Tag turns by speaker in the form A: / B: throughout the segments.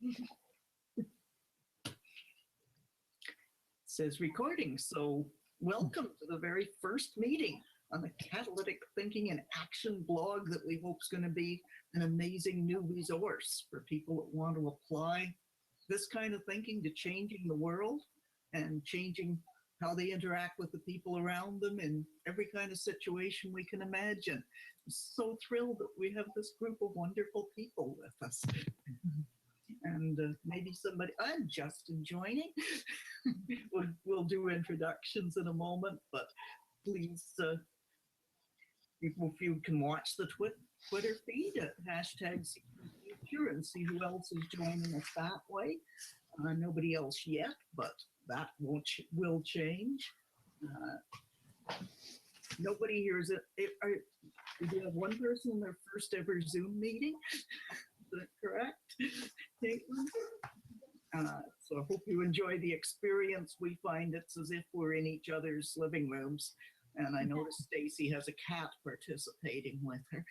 A: It says recording, so welcome to the very first meeting on the Catalytic Thinking and Action blog that we hope is going to be an amazing new resource for people that want to apply this kind of thinking to changing the world and changing how they interact with the people around them in every kind of situation we can imagine. I'm so thrilled that we have this group of wonderful people with us. And maybe somebody, I'm Justin joining. we'll do introductions in a moment, but please, if you can watch the Twitter feed at #Future and see who else is joining us that way. Nobody else yet, but that will change. Nobody here is it. Do you have one person in their first ever Zoom meeting? Is that correct, Caitlin? So I hope you enjoy the experience. We find it's as if we're in each other's living rooms. And I noticed Stacy has a cat participating with her.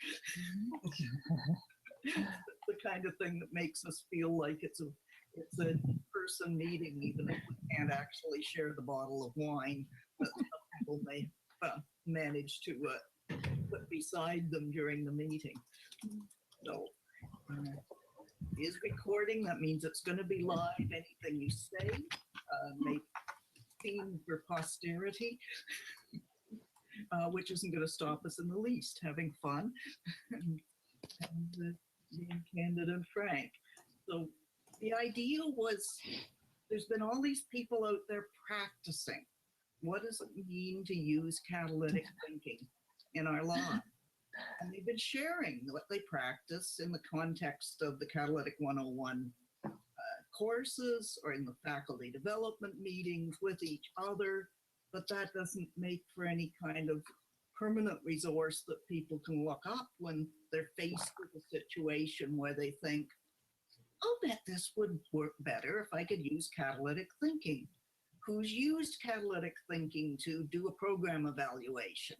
A: It's the kind of thing that makes us feel like it's a person meeting, even if we can't actually share the bottle of wine that some people may manage to put beside them during the meeting. So is recording. That means it's going to be live. Anything you say may be seen for posterity, which isn't going to stop us in the least, having fun and being candid and frank. So the idea was, there's been all these people out there practicing. What does it mean to use catalytic thinking in our lives? And they've been sharing what they practice in the context of the Catalytic 101 courses or in the faculty development meetings with each other, but that doesn't make for any kind of permanent resource that people can look up when they're faced with a situation where they think, I'll bet this would work better if I could use catalytic thinking. Who's used catalytic thinking to do a program evaluation?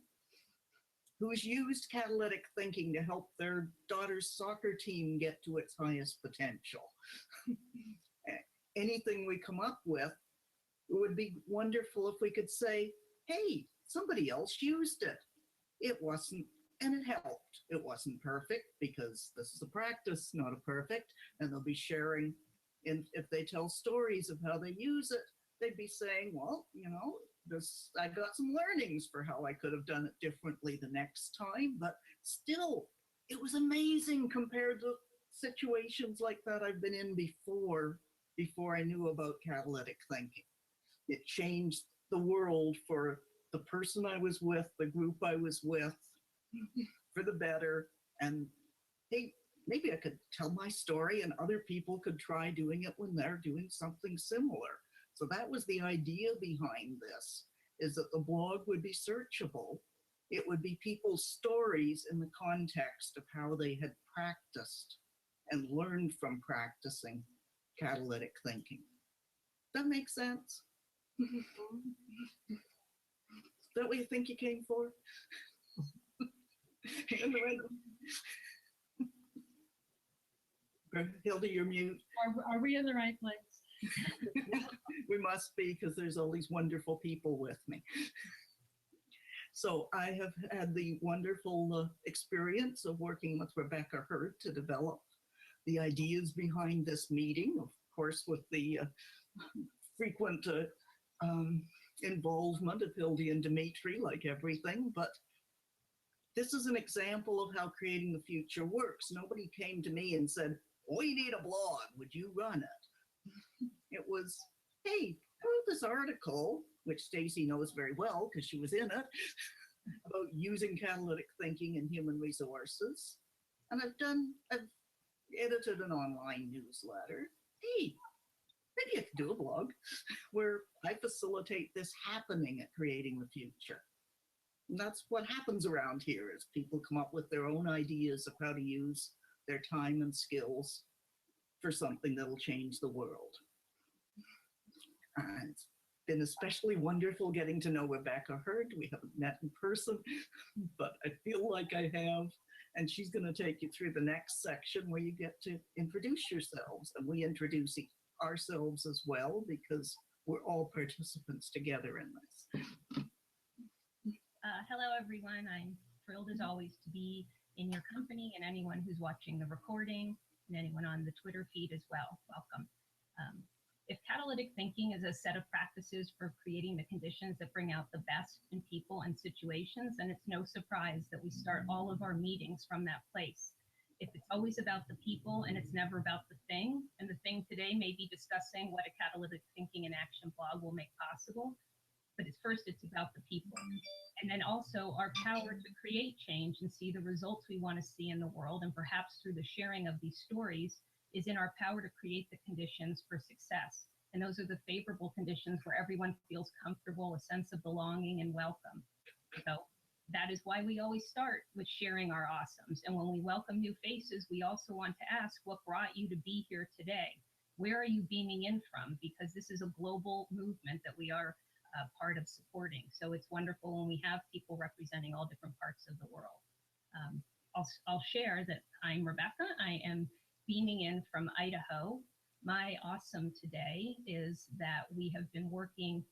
A: Who's used catalytic thinking to help their daughter's soccer team get to its highest potential? Anything we come up with, it would be wonderful if we could say, hey, somebody else used it. It wasn't, and it helped. It wasn't perfect because this is a practice, not a perfect, and they'll be sharing, if they tell stories of how they use it, they'd be saying, well, you know, I got some learnings for how I could have done it differently the next time, but still, it was amazing compared to situations like that I've been in before I knew about catalytic thinking. It changed the world for the person I was with, the group I was with, for the better. And hey, maybe I could tell my story and other people could try doing it when they're doing something similar. So that was the idea behind this, is that the blog would be searchable. It would be people's stories in the context of how they had practiced and learned from practicing catalytic thinking. That makes sense? Is that what you think you came for? Hilda, you're mute.
B: Are we in the right place?
A: We must be, because there's all these wonderful people with me. So I have had the wonderful experience of working with Rebecca Hurd to develop the ideas behind this meeting, of course, with the frequent involvement of Hildy and Dimitri, like everything, but this is an example of how creating the future works. Nobody came to me and said, we need a blog, would you run it? It was, hey, I wrote this article, which Stacy knows very well because she was in it, about using catalytic thinking in human resources. And I've edited an online newsletter. Hey, maybe I could do a blog where I facilitate this happening at creating the future. And that's what happens around here, is people come up with their own ideas of how to use their time and skills for something that'll change the world. It's been especially wonderful getting to know Rebecca Hurd. We haven't met in person, but I feel like I have. And she's going to take you through the next section where you get to introduce yourselves. And we introduce ourselves as well because we're all participants together in this.
C: Hello, everyone. I'm thrilled as always to be in your company, and anyone who's watching the recording and anyone on the Twitter feed as well. Welcome. If catalytic thinking is a set of practices for creating the conditions that bring out the best in people and situations, then it's no surprise that we start all of our meetings from that place. If it's always about the people and it's never about the thing, and the thing today may be discussing what a catalytic thinking and action blog will make possible, but it's about the people. And then also our power to create change and see the results we want to see in the world, and perhaps through the sharing of these stories, is in our power to create the conditions for success. And those are the favorable conditions where everyone feels comfortable, a sense of belonging and welcome. So that is why we always start with sharing our awesomes. And when we welcome new faces, we also want to ask what brought you to be here today? Where are you beaming in from? Because this is a global movement that we are part of supporting. So it's wonderful when we have people representing all different parts of the world. I'll share that I'm Rebecca. I am beaming in from Idaho. My awesome today is that we have been working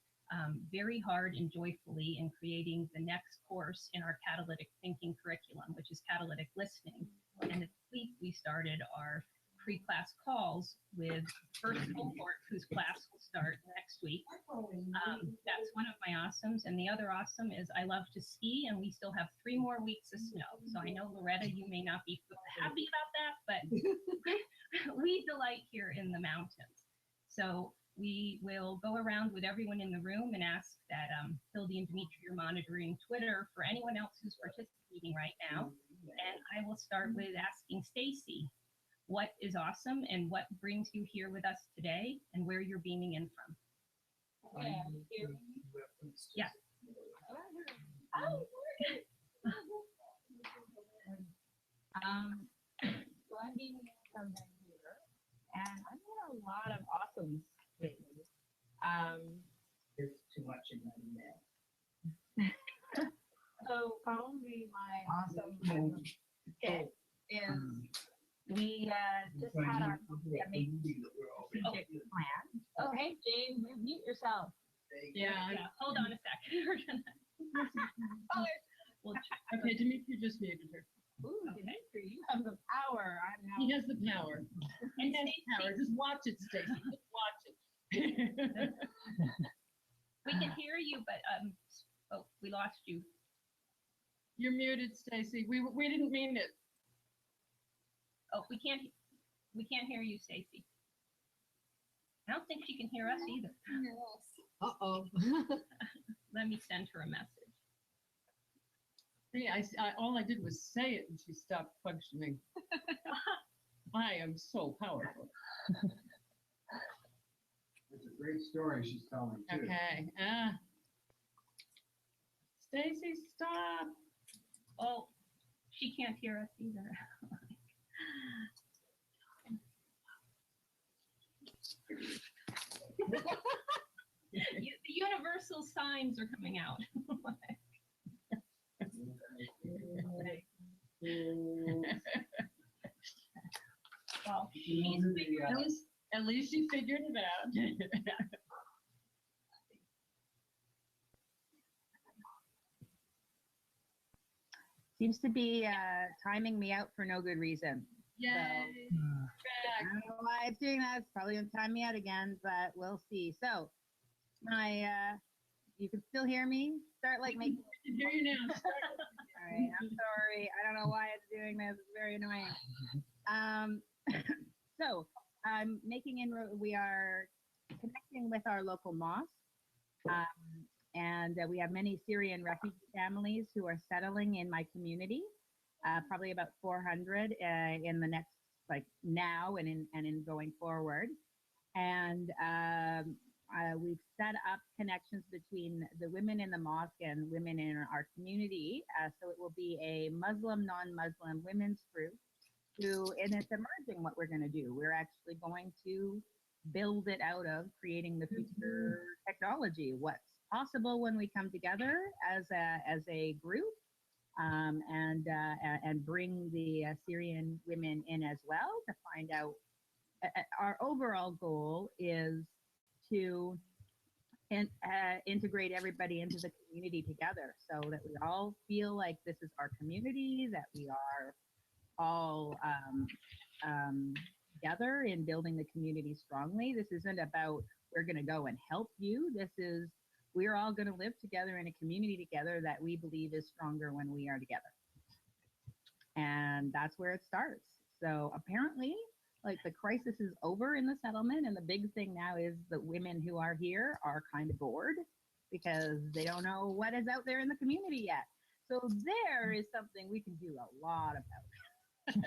C: very hard and joyfully in creating the next course in our catalytic thinking curriculum, which is catalytic listening. And this week we started our pre-class calls with first cohort whose class will start next week. That's one of my awesomes. And the other awesome is I love to ski, and we still have 3 more weeks of snow. So I know, Loretta, you may not be happy about that, but we delight here in the mountains. So we will go around with everyone in the room and ask that Hildy and Dimitri are monitoring Twitter for anyone else who's participating right now. And I will start with asking Stacy, what is awesome and what brings you here with us today, and where you're beaming in from? Yeah.
D: So I'm beaming in from Vancouver, and I'm in a lot of awesome lately.
A: There's too much in that email.
D: So probably my awesome hit is we just had our pandemic strategic plan. Oh, hey, James, you mute yourself.
B: Yeah.
C: Hold on a second. We're gonna. We'll check.
B: Okay, Dimitri just muted her.
D: Ooh, Dimitri, you have the power. I'm now.
B: He has the power.
C: And
B: He has the power. Just watch it, Stacy. Just watch it.
C: we can hear you, but oh, we lost you.
B: You're muted, Stacy. We didn't mean it.
C: Oh, we can't hear you, Stacy. I don't think she can hear us either.
D: Uh-oh.
C: Let me send her a message.
B: See, all I did was say it and she stopped functioning. I am so powerful.
E: It's a great story she's telling too.
B: Okay. Stacy, stop.
C: Oh, she can't hear us either. The universal signs are coming out. Well, she's figuring
B: At least she figured it out.
D: Seems to be timing me out for no good reason.
B: Yay.
D: I don't know why it's doing that. It's probably going to time me out again, but we'll see. So, you can still hear me? Start like making.
B: I can hear you now.
D: All right, I'm sorry. I don't know why it's doing this. It's very annoying. So, I'm making inroad. We are connecting with our local mosque. And we have many Syrian refugee families who are settling in my community, probably about 400 in the next, like now and in going forward. And we've set up connections between the women in the mosque and women in our community. So it will be a Muslim, non-Muslim women's group and it's emerging what we're going to do. We're actually going to build it out of creating the future technology, what's possible when we come together as a group, and bring the Syrian women in as well to find out. Our overall goal is to integrate everybody into the community together, so that we all feel like this is our community, that we are all together in building the community strongly. This isn't about we're going to go and help you. This is we're all going to live together in a community together that we believe is stronger when we are together. And that's where it starts. So apparently, like, the crisis is over in the settlement, and the big thing now is that women who are here are kind of bored because they don't know what is out there in the community yet. So there is something we can do a lot about.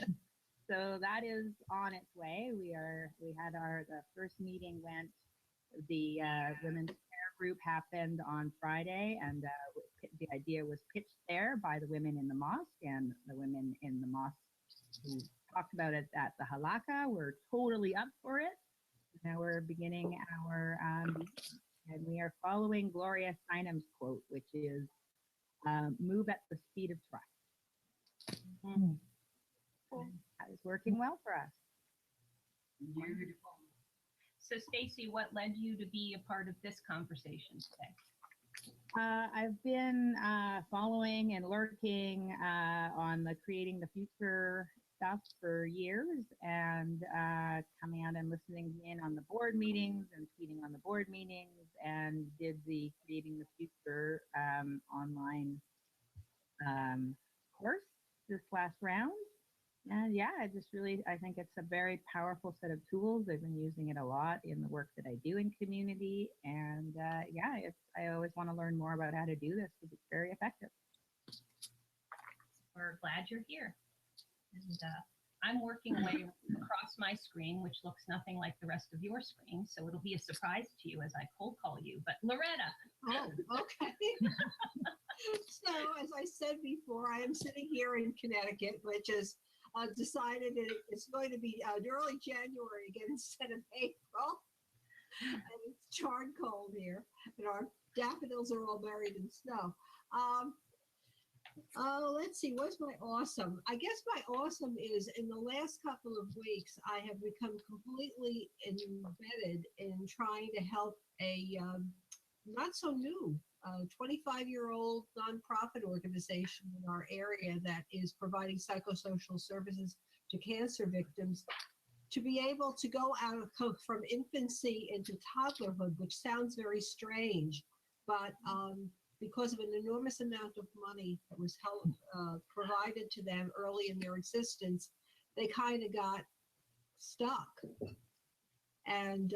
D: So that is on its way. We had the first meeting went. The women's prayer group happened on Friday, and the idea was pitched there by the women in the mosque, and the women in the mosque who talked about it at the halakha were totally up for it. Now we're beginning our and we are following Gloria Steinem's quote, which is move at the speed of trust. Mm-hmm. Cool. That is working well for us.
B: Beautiful.
C: So, Stacy, what led you to be a part of this conversation today?
D: I've been following and lurking on the Creating the Future stuff for years, and coming out and listening in on the board meetings and tweeting on the board meetings, and did the Creating the Future online course this last round. And yeah, I think it's a very powerful set of tools. I've been using it a lot in the work that I do in community. And I always want to learn more about how to do this because it's very effective.
C: We're glad you're here. And I'm working away across my screen, which looks nothing like the rest of your screen. So it'll be a surprise to you as I cold call you. But Loretta.
F: Oh, okay. So as I said before, I am sitting here in Connecticut, which is decided it's going to be early January again instead of April. And it's charred cold here, and our daffodils are all buried in snow. Let's see, what's my awesome? I guess my awesome is in the last couple of weeks, I have become completely embedded in trying to help a not so new 25-year-old nonprofit organization in our area that is providing psychosocial services to cancer victims to be able to go from infancy into toddlerhood, which sounds very strange, but because of an enormous amount of money that was provided to them early in their existence, they kind of got stuck. And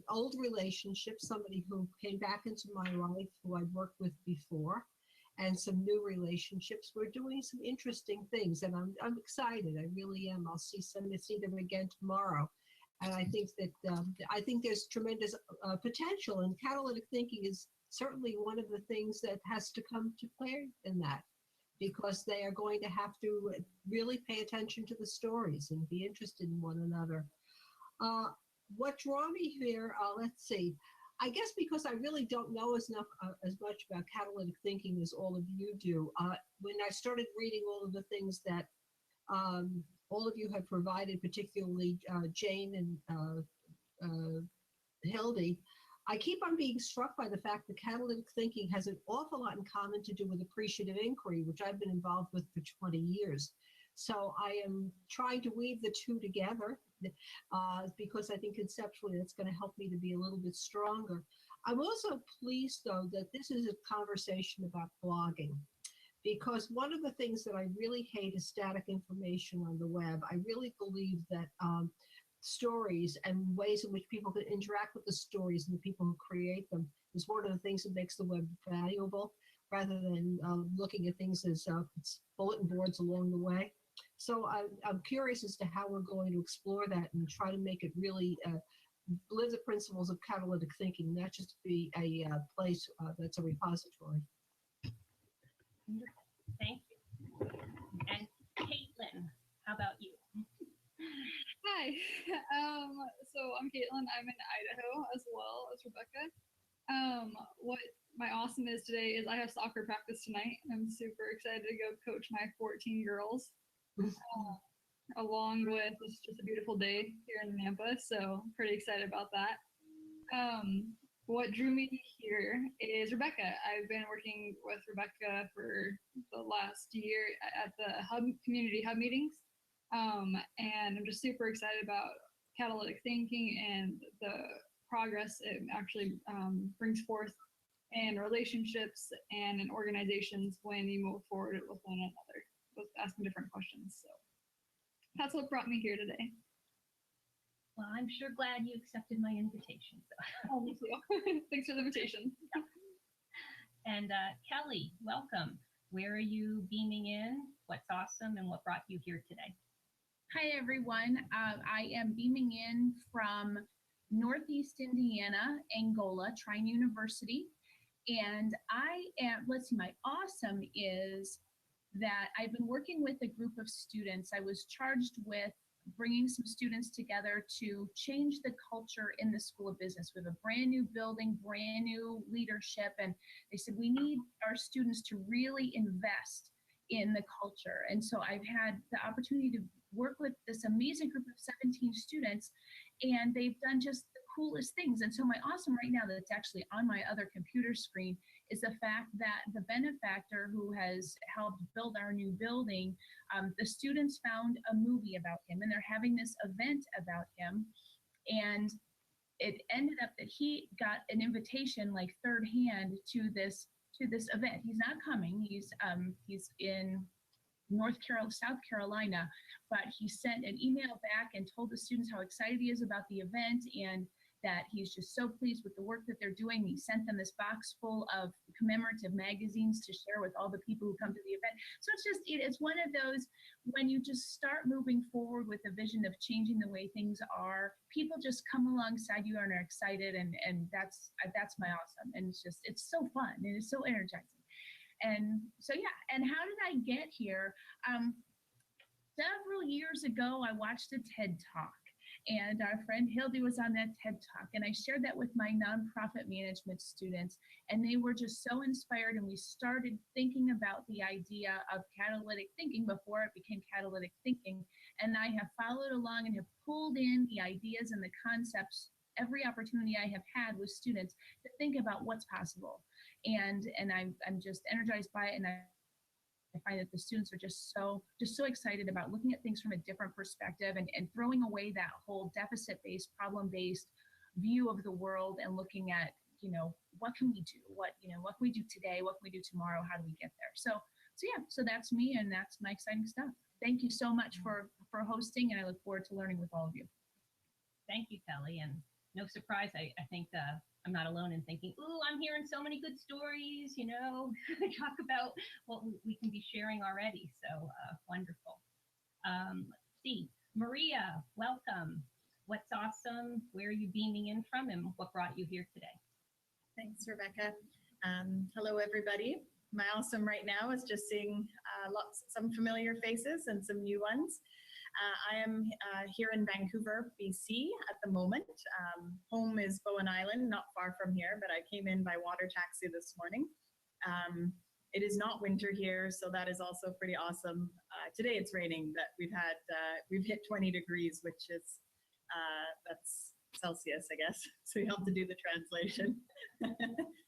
F: old relationships, somebody who came back into my life who I'd worked with before, and some new relationships. We're doing some interesting things, and I'm excited. I really am. I'll see them again tomorrow. And I think that there's tremendous potential, and catalytic thinking is certainly one of the things that has to come to play in that, because they are going to have to really pay attention to the stories and be interested in one another. What drew me here, let's see, I guess because I really don't know as much about catalytic thinking as all of you do. When I started reading all of the things that all of you have provided, particularly Jane and Hildy, I keep on being struck by the fact that catalytic thinking has an awful lot in common to do with appreciative inquiry, which I've been involved with for 20 years. So I am trying to weave the two together because I think conceptually that's going to help me to be a little bit stronger. I'm also pleased, though, that this is a conversation about blogging, because one of the things that I really hate is static information on the web. I really believe that stories and ways in which people can interact with the stories and the people who create them is one of the things that makes the web valuable, rather than looking at things as bulletin boards along the way. So I'm curious as to how we're going to explore that and try to make it really live the principles of catalytic thinking, not just be a place that's a repository.
C: Thank you. And Caitlin, how about you?
G: Hi. So I'm Caitlin. I'm in Idaho as well as Rebecca. What my awesome is today is I have soccer practice tonight, and I'm super excited to go coach my 14 girls. Along with it's just a beautiful day here in Nampa, so pretty excited about that. What drew me here is Rebecca. I've been working with Rebecca for the last year at the community hub meetings, and I'm just super excited about catalytic thinking and the progress it actually brings forth in relationships and in organizations when you move forward with one another, with asking different questions. So that's what brought me here today.
C: Well, I'm sure glad you accepted my invitation. So.
G: Oh, me too. Thanks for the invitation.
C: And Kelly, welcome. Where are you beaming in? What's awesome and what brought you here today?
H: Hi, everyone. I am beaming in from Northeast Indiana, Angola, Trine University. And let's see, my awesome is that I've been working with a group of students. I was charged with bringing some students together to change the culture in the School of Business. We have a brand new building, brand new leadership, and they said we need our students to really invest in the culture. And so I've had the opportunity to work with this amazing group of 17 students, and they've done just the coolest things. And so my awesome right now that's actually on my other computer screen is the fact that the benefactor who has helped build our new building, the students found a movie about him, and they're having this event about him. And it ended up that he got an invitation, like third hand, to this event. He's not coming. He's in South Carolina, but he sent an email back and told the students how excited he is about the event and that he's just so pleased with the work that they're doing. He sent them this box full of commemorative magazines to share with all the people who come to the event. So it's one of those, when you just start moving forward with a vision of changing the way things are, people just come alongside you and are excited, and that's my awesome. And it's so fun and it's so energizing. And so, yeah, and how did I get here? Several years ago, I watched a TED Talk, and our friend Hildy was on that TED Talk, and I shared that with my nonprofit management students, and they were just so inspired, and we started thinking about the idea of catalytic thinking before it became catalytic thinking, and I have followed along and have pulled in the ideas and the concepts every opportunity I have had with students to think about what's possible. And I'm just energized by it, and I find that the students are just so excited about looking at things from a different perspective and throwing away that whole deficit-based, problem-based view of the world and looking at, what can we do? What can we do today? What can we do tomorrow? How do we get there? So that's me, and that's my exciting stuff. Thank you so much for hosting, and I look forward to learning with all of you.
C: Thank you, Kelly. And no surprise, I think I'm not alone in thinking, ooh, I'm hearing so many good stories, talk about what we can be sharing already. So wonderful. Let's see. Maria, welcome. What's awesome? Where are you beaming in from, and what brought you here today?
I: Thanks, Rebecca. Hello, everybody. My awesome right now is just seeing some familiar faces and some new ones. I am here in Vancouver, BC at the moment. Home is Bowen Island, not far from here, but I came in by water taxi this morning. It is not winter here, so that is also pretty awesome. Today it's raining, but we've hit 20 degrees, which is, that's Celsius, I guess. So you have to do the translation.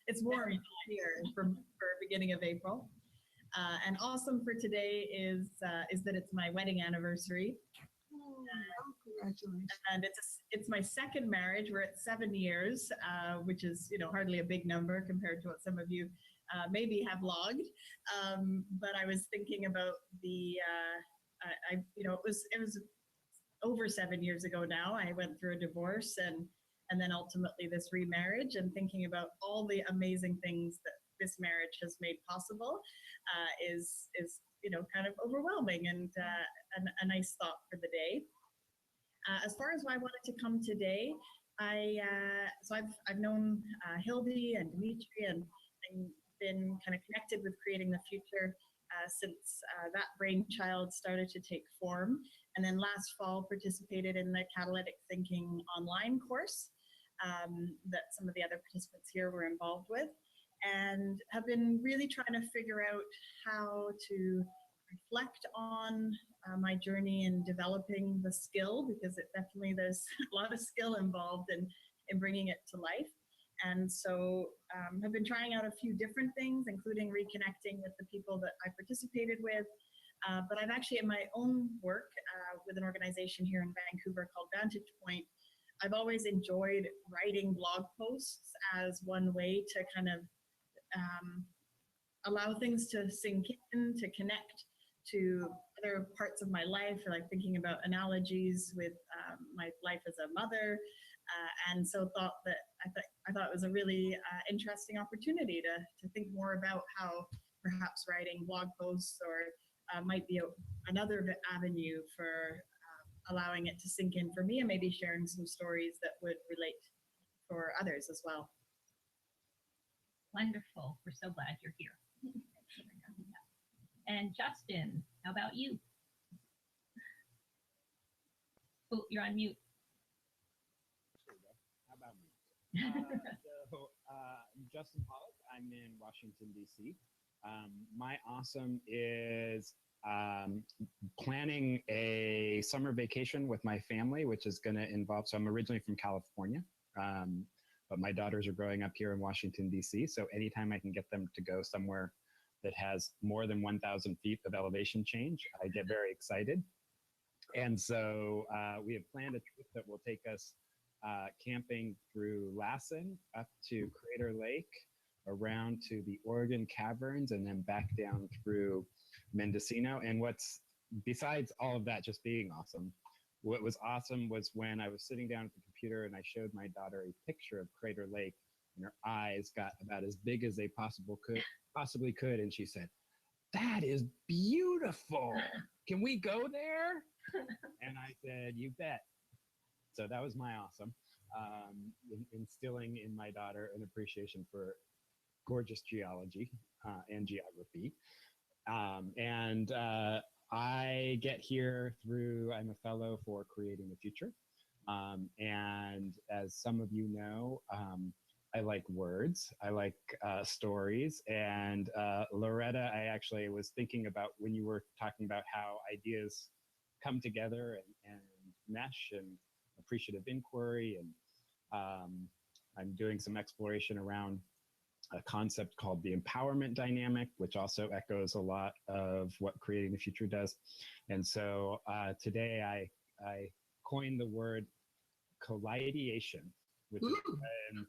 I: It's warm here for beginning of April. And awesome for today is that it's my wedding anniversary.
F: Congratulations.
I: And it's my second marriage. We're at 7 years, which is hardly a big number compared to what some of you maybe have logged. But I was thinking about it was over 7 years ago now. I went through a divorce and then ultimately this remarriage, and thinking about all the amazing things that this marriage has made possible is kind of overwhelming and a nice thought for the day. As far as why I wanted to come today, I've known Hildy and Dimitri and been kind of connected with Creating the Future since that brainchild started to take form. And then last fall participated in the Catalytic Thinking online course. that some of the other participants here were involved with, and have been really trying to figure out how to reflect on my journey in developing the skill, because it definitely, there's a lot of skill involved in bringing it to life. And so I've been trying out a few different things, including reconnecting with the people that I participated with. But I've actually, in my own work with an organization here in Vancouver called Vantage Point, I've always enjoyed writing blog posts as one way to kind of allow things to sink in, to connect to other parts of my life, or like thinking about analogies with my life as a mother. And so thought that I thought it was a really interesting opportunity to think more about how perhaps writing blog posts or might be another avenue for allowing it to sink in for me, and maybe sharing some stories that would relate for others as well.
C: Wonderful. We're so glad you're here. And Justin, how about you? Oh, you're on mute.
J: How about me? I'm Justin Pollock. I'm in Washington, D.C. My awesome is planning a summer vacation with my family, which is going to involve, so I'm originally from California, but my daughters are growing up here in Washington, D.C. So anytime I can get them to go somewhere that has more than 1,000 feet of elevation change, I get very excited. And so we have planned a trip that will take us camping through Lassen up to Crater Lake, around to the Oregon Caverns, and then back down through Mendocino. And what's, besides all of that just being awesome, what was awesome was when I was sitting down at the computer and I showed my daughter a picture of Crater Lake, and her eyes got about as big as they possibly could. And she said, "That is beautiful. Can we go there?" And I said, "You bet." So that was my awesome, instilling in my daughter an appreciation for gorgeous geology and geography. I get here through, I'm a fellow for Creating the Future. And as some of you know, I like words, I like stories. And Loretta, I actually was thinking about when you were talking about how ideas come together and mesh, and appreciative inquiry. And I'm doing some exploration around a concept called the empowerment dynamic, which also echoes a lot of what Creating the Future does. And so today I coined the word collideation, which is when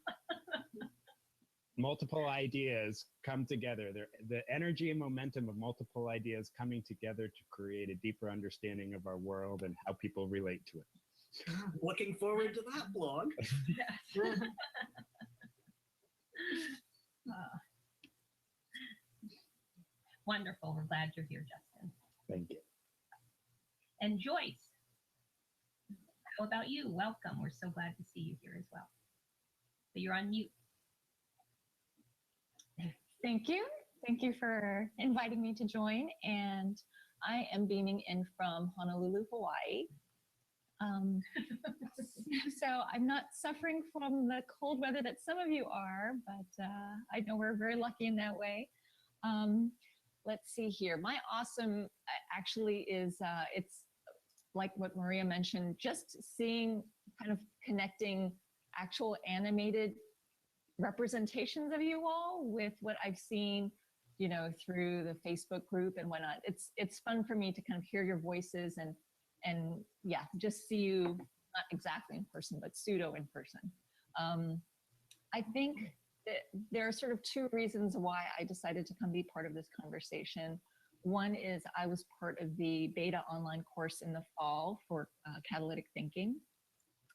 J: multiple ideas come together. The energy and momentum of multiple ideas coming together to create a deeper understanding of our world and how people relate to it.
A: Looking forward to that blog.
C: Wonderful. We're glad you're here, Justin.
J: Thank you.
C: And Joyce, how about you? Welcome. We're so glad to see you here as well. So you're on mute.
K: Thank you. Thank you for inviting me to join. And I am beaming in from Honolulu, Hawaii. So I'm not suffering from the cold weather that some of you are, but I know we're very lucky in that way. Let's see here. My awesome actually is, it's like what Maria mentioned, just seeing, kind of connecting actual animated representations of you all with what I've seen, you know, through the Facebook group and whatnot. It's fun for me to kind of hear your voices and yeah, just see you, not exactly in person, but pseudo in person. I think that there are sort of two reasons why I decided to come be part of this conversation. One is I was part of the beta online course in the fall for catalytic thinking,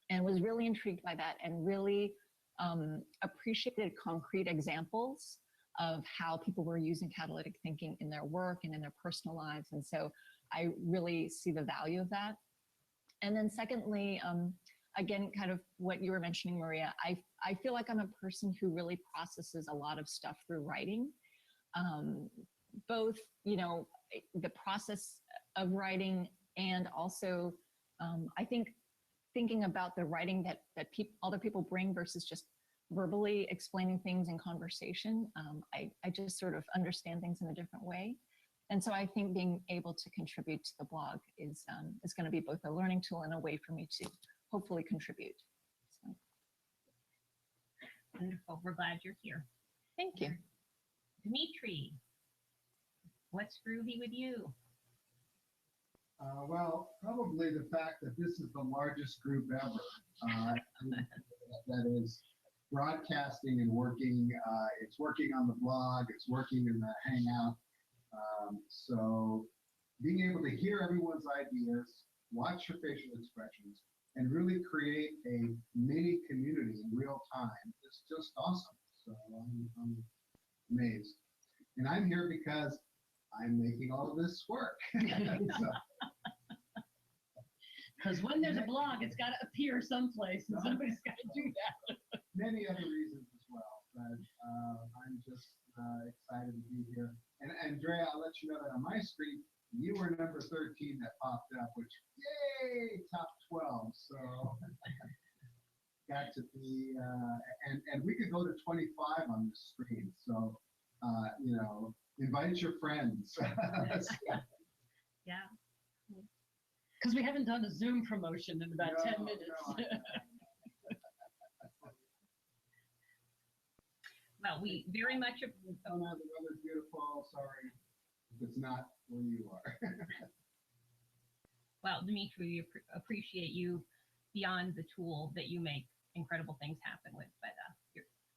K: and was really intrigued by that, and really appreciated concrete examples of how people were using catalytic thinking in their work and in their personal lives. And so I really see the value of that. And then secondly, again, kind of what you were mentioning, Maria, I feel like I'm a person who really processes a lot of stuff through writing. Both, you know, the process of writing, and also I think thinking about the writing that other people bring versus just verbally explaining things in conversation. I just sort of understand things in a different way. And so I think being able to contribute to the blog is going to be both a learning tool and a way for me to hopefully contribute. So.
C: Wonderful. We're glad you're here.
K: Thank you.
C: Dimitri, what's groovy with you?
E: Well, probably the fact that this is the largest group ever that is broadcasting and working. It's working on the blog. It's working in the Hangout. So being able to hear everyone's ideas, watch your facial expressions, and really create a mini community in real time is just awesome. So I'm amazed. And I'm here because I'm making all of this work.
B: Because when there's a blog, it's got to appear someplace, and somebody's got to do that.
E: Many other reasons as well, but I'm just excited to be here. And Andrea, I'll let you know that on my screen, you were number 13 that popped up, which, yay, top 12. So got to be, and we could go to 25 on this screen. So, you know, invite your friends.
C: Yeah.
B: Because we haven't done a Zoom promotion in about 10 minutes.
E: No.
C: Well, we very much
E: The weather's beautiful. Sorry if it's not where you are.
C: well, Dimitri, we appreciate you beyond the tool that you make incredible things happen with. But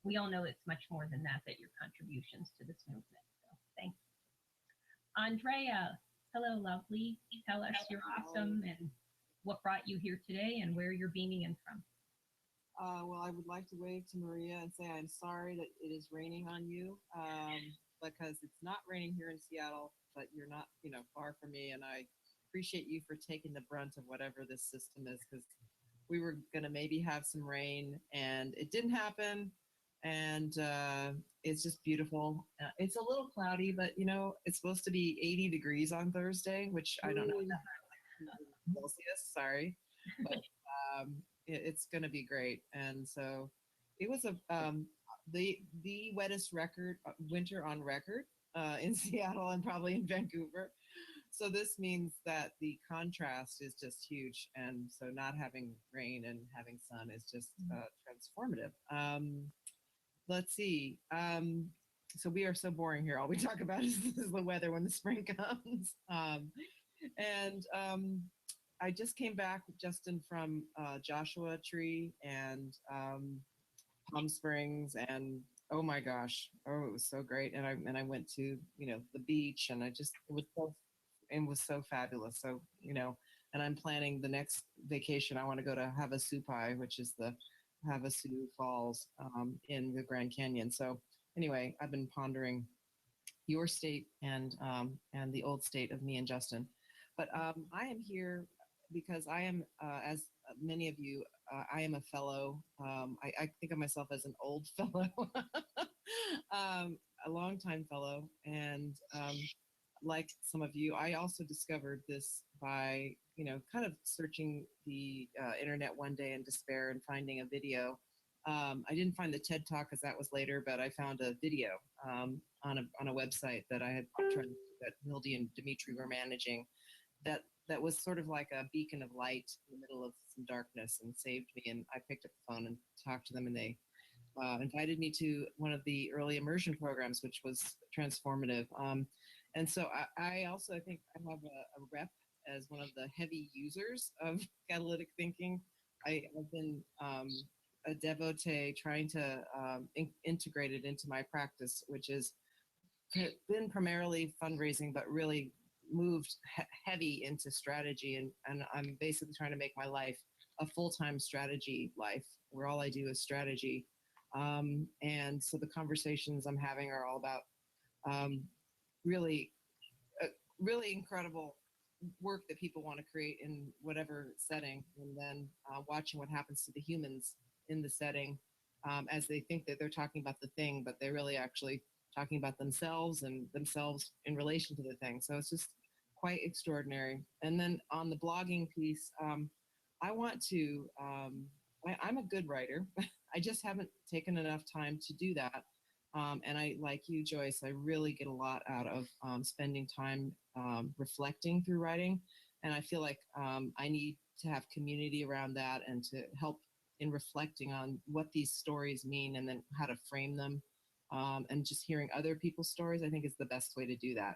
C: we all know it's much more than that your contributions to this movement. So thank you. Andrea, hello, lovely. Tell us you're awesome and what brought you here today and where you're beaming in from.
L: Well, I would like to wave to Maria and say I'm sorry that it is raining on you because it's not raining here in Seattle, but you're not, far from me. And I appreciate you for taking the brunt of whatever this system is, because we were going to maybe have some rain and it didn't happen. And it's just beautiful. It's a little cloudy, but it's supposed to be 80 degrees on Thursday, which I don't know. Celsius, sorry. But it's going to be great. And so it was the wettest winter on record in Seattle and probably in Vancouver. So this means that the contrast is just huge. And so not having rain and having sun is just transformative. Let's see. So we are so boring here. All we talk about is the weather when the spring comes. I just came back, Justin, from Joshua Tree and Palm Springs, and oh my gosh, it was so great. And I went to the beach, and it was so fabulous. So and I'm planning the next vacation. I want to go to Havasupai, which is the Havasu Falls in the Grand Canyon. So anyway, I've been pondering your state and the old state of me and Justin. But I am here because I am, as many of you, I am a fellow. I think of myself as an old fellow, a longtime fellow. And like some of you, I also discovered this by, kind of searching the internet one day in despair and finding a video. I didn't find the TED Talk because that was later, but I found a video on a website that I had tried, that Hildy and Dimitri were managing, that was sort of like a beacon of light in the middle of some darkness and saved me. And I picked up the phone and talked to them, and they invited me to one of the early immersion programs, which was transformative. And so I also, I think I have a rep as one of the heavy users of catalytic thinking. I've been a devotee trying to integrate it into my practice, which has been primarily fundraising, but really moved heavy into strategy. And I'm basically trying to make my life a full-time strategy life where all I do is strategy. And so the conversations I'm having are all about really incredible work that people want to create in whatever setting, and then watching what happens to the humans in the setting as they think that they're talking about the thing, but they're really actually talking about themselves and themselves in relation to the thing. So it's just quite extraordinary. And then on the blogging piece, I want to, I'm a good writer. I just haven't taken enough time to do that. And I, like you, Joyce, I really get a lot out of spending time reflecting through writing. And I feel like I need to have community around that and to help in reflecting on what these stories mean and then how to frame them. And just hearing other people's stories, I think is the best way to do that.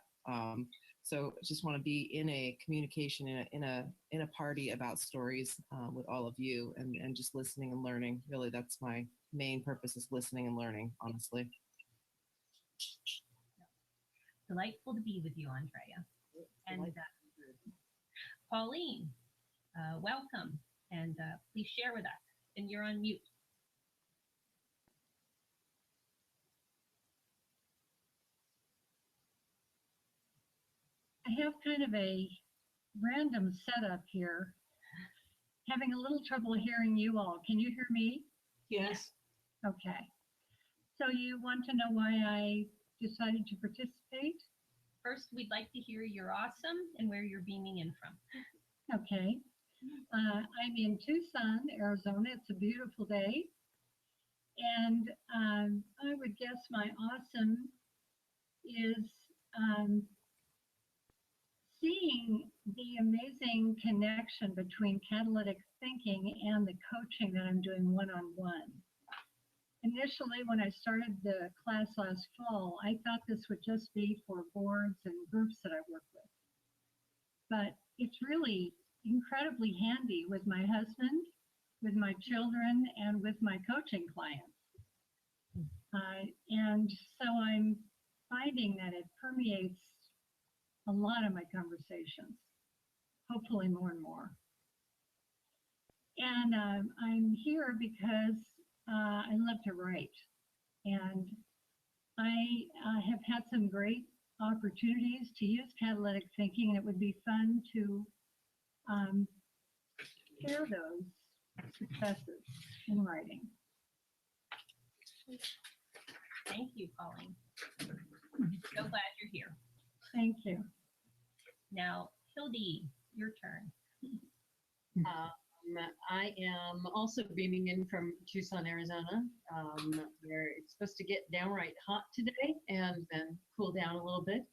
L: So just want to be in a communication, in a party about stories with all of you, and just listening and learning. Really, that's my main purpose, is listening and learning, honestly.
C: Delightful to be with you, Andrea. And Pauline, welcome. And please share with us. And you're on mute.
M: I have kind of a random setup here. Having a little trouble hearing you all. Can you hear me?
F: Yes.
M: Okay. So you want to know why I decided to participate?
C: First, we'd like to hear you're awesome and where you're beaming in from.
M: Okay. I'm in Tucson, Arizona. It's a beautiful day. And I would guess my awesome is seeing the amazing connection between catalytic thinking and the coaching that I'm doing one-on-one. Initially, when I started the class last fall, I thought this would just be for boards and groups that I work with. But it's really incredibly handy with my husband, with my children, and with my coaching clients. And so I'm finding that it permeates a lot of my conversations, hopefully more and more. And I'm here because I love to write. And I have had some great opportunities to use catalytic thinking, and it would be fun to share those successes in writing.
C: Thank you, Pauline. So glad you're here.
M: Thank you.
C: Now, Hildy, your turn.
B: I am also beaming in from Tucson, Arizona, where it's supposed to get downright hot today and then cool down a little bit.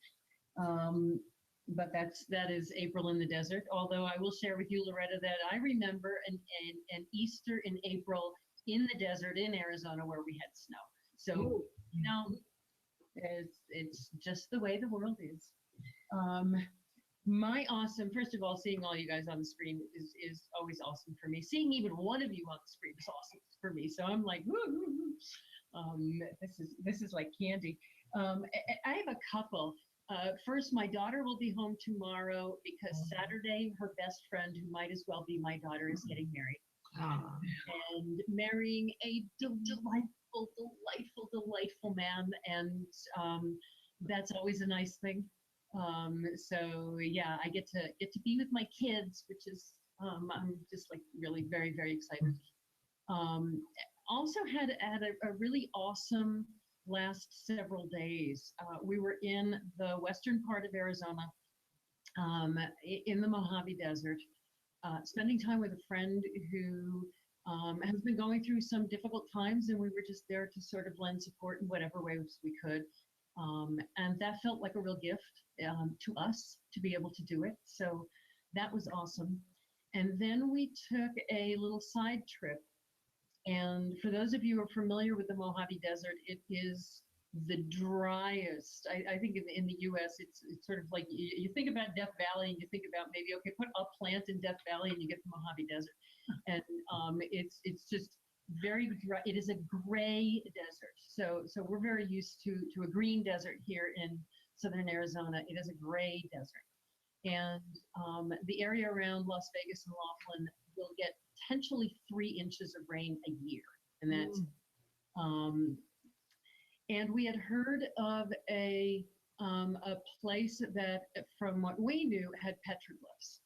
B: But that is April in the desert. Although I will share with you, Loretta, that I remember an Easter in April in the desert in Arizona where we had snow. So, you know, it's just the way the world is. My awesome, first of all, seeing all you guys on the screen is always awesome for me. Seeing even one of you on the screen is awesome for me. So I'm like, woo, woo, woo. This is like candy. I have a couple. First, my daughter will be home tomorrow because Saturday, her best friend, who might as well be my daughter, is getting married. And marrying a delightful man. And that's always a nice thing. So yeah, I get to be with my kids, which is, I'm just like really very, very excited. Also had a really awesome last several days. We were in the western part of Arizona, in the Mojave Desert, spending time with a friend who has been going through some difficult times, and we were just there to sort of lend support in whatever ways we could. And that felt like a real gift to us to be able to do it. So that was awesome. And then we took a little side trip. And for those of you who are familiar with the Mojave Desert, it is the driest. I think in the US, it's sort of like you think about Death Valley and you think about maybe, okay, put a plant in Death Valley and you get the Mojave Desert. And it's just very dry. It is a gray desert. So we're very used to a green desert here in southern Arizona. It is a gray desert. And the area around Las Vegas and Laughlin will get potentially 3 inches of rain a year. And that's, and we had heard of a place that, from what we knew, had petroglyphs.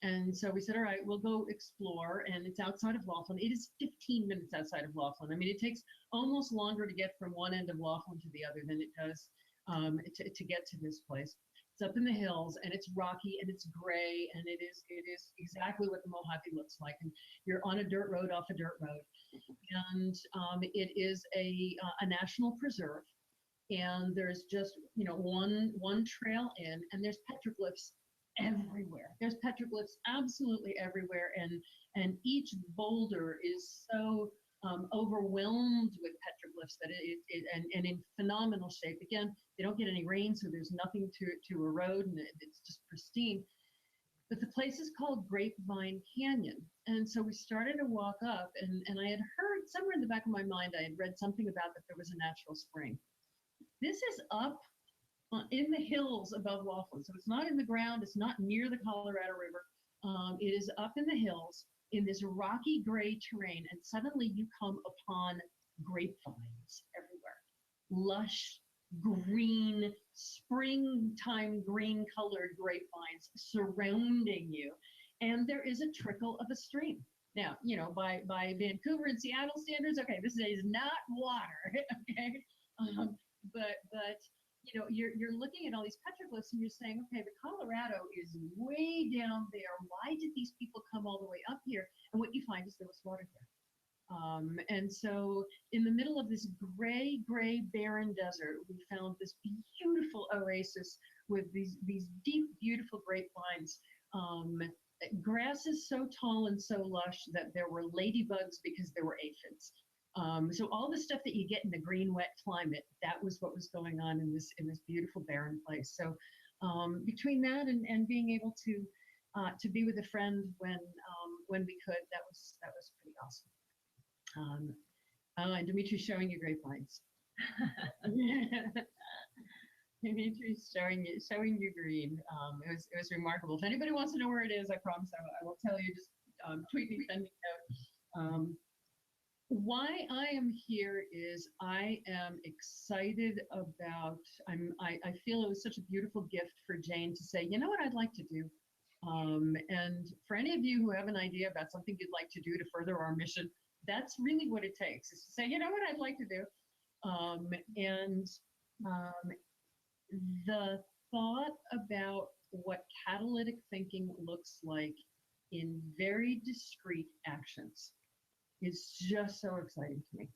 B: And so we said, all right, we'll go explore. And it's outside of Laughlin. It is 15 minutes outside of Laughlin. I mean, it takes almost longer to get from one end of Laughlin to the other than it does to get to this place. It's up in the hills and it's rocky and it's gray and it is exactly what the Mojave looks like. And you're on a dirt road off a dirt road, and it is a national preserve. And there's just one trail in, and there's petroglyphs everywhere. There's petroglyphs absolutely everywhere, and each boulder is so overwhelmed with petroglyphs that and in phenomenal shape. Again, they don't get any rain, so there's nothing to erode, and it's just pristine. But the place is called Grapevine Canyon. And so we started to walk up, and I had heard somewhere in the back of my mind, I had read something about that there was a natural spring. This is up in the hills above Laughlin. So it's not in the ground, it's not near the Colorado River. It is up in the hills in this rocky gray terrain, and suddenly you come upon grapevines everywhere. Lush, green, springtime green colored grapevines surrounding you. And there is a trickle of a stream. Now, by Vancouver and Seattle standards, okay, this is not water, okay? But you're looking at all these petroglyphs and you're saying, okay, the Colorado is way down there. Why did these people come all the way up here? And what you find is there was water there. And so in the middle of this gray, barren desert, we found this beautiful oasis with these deep, beautiful grapevines. Grass is so tall and so lush that there were ladybugs because there were aphids. So all the stuff that you get in the green, wet climate, that was what was going on in this beautiful barren place. So between that and being able to be with a friend when we could, that was pretty awesome. And Dimitri's showing you grapevines. Dimitri's showing you green. It was remarkable. If anybody wants to know where it is, I promise I will tell you. Just tweet me, send me a note. Why I am here is I am excited about, I feel it was such a beautiful gift for Jane to say, you know what I'd like to do? And for any of you who have an idea about something you'd like to do to further our mission, that's really what it takes, is to say, you know what I'd like to do? The thought about what catalytic thinking looks like in very discrete actions is just so exciting to me.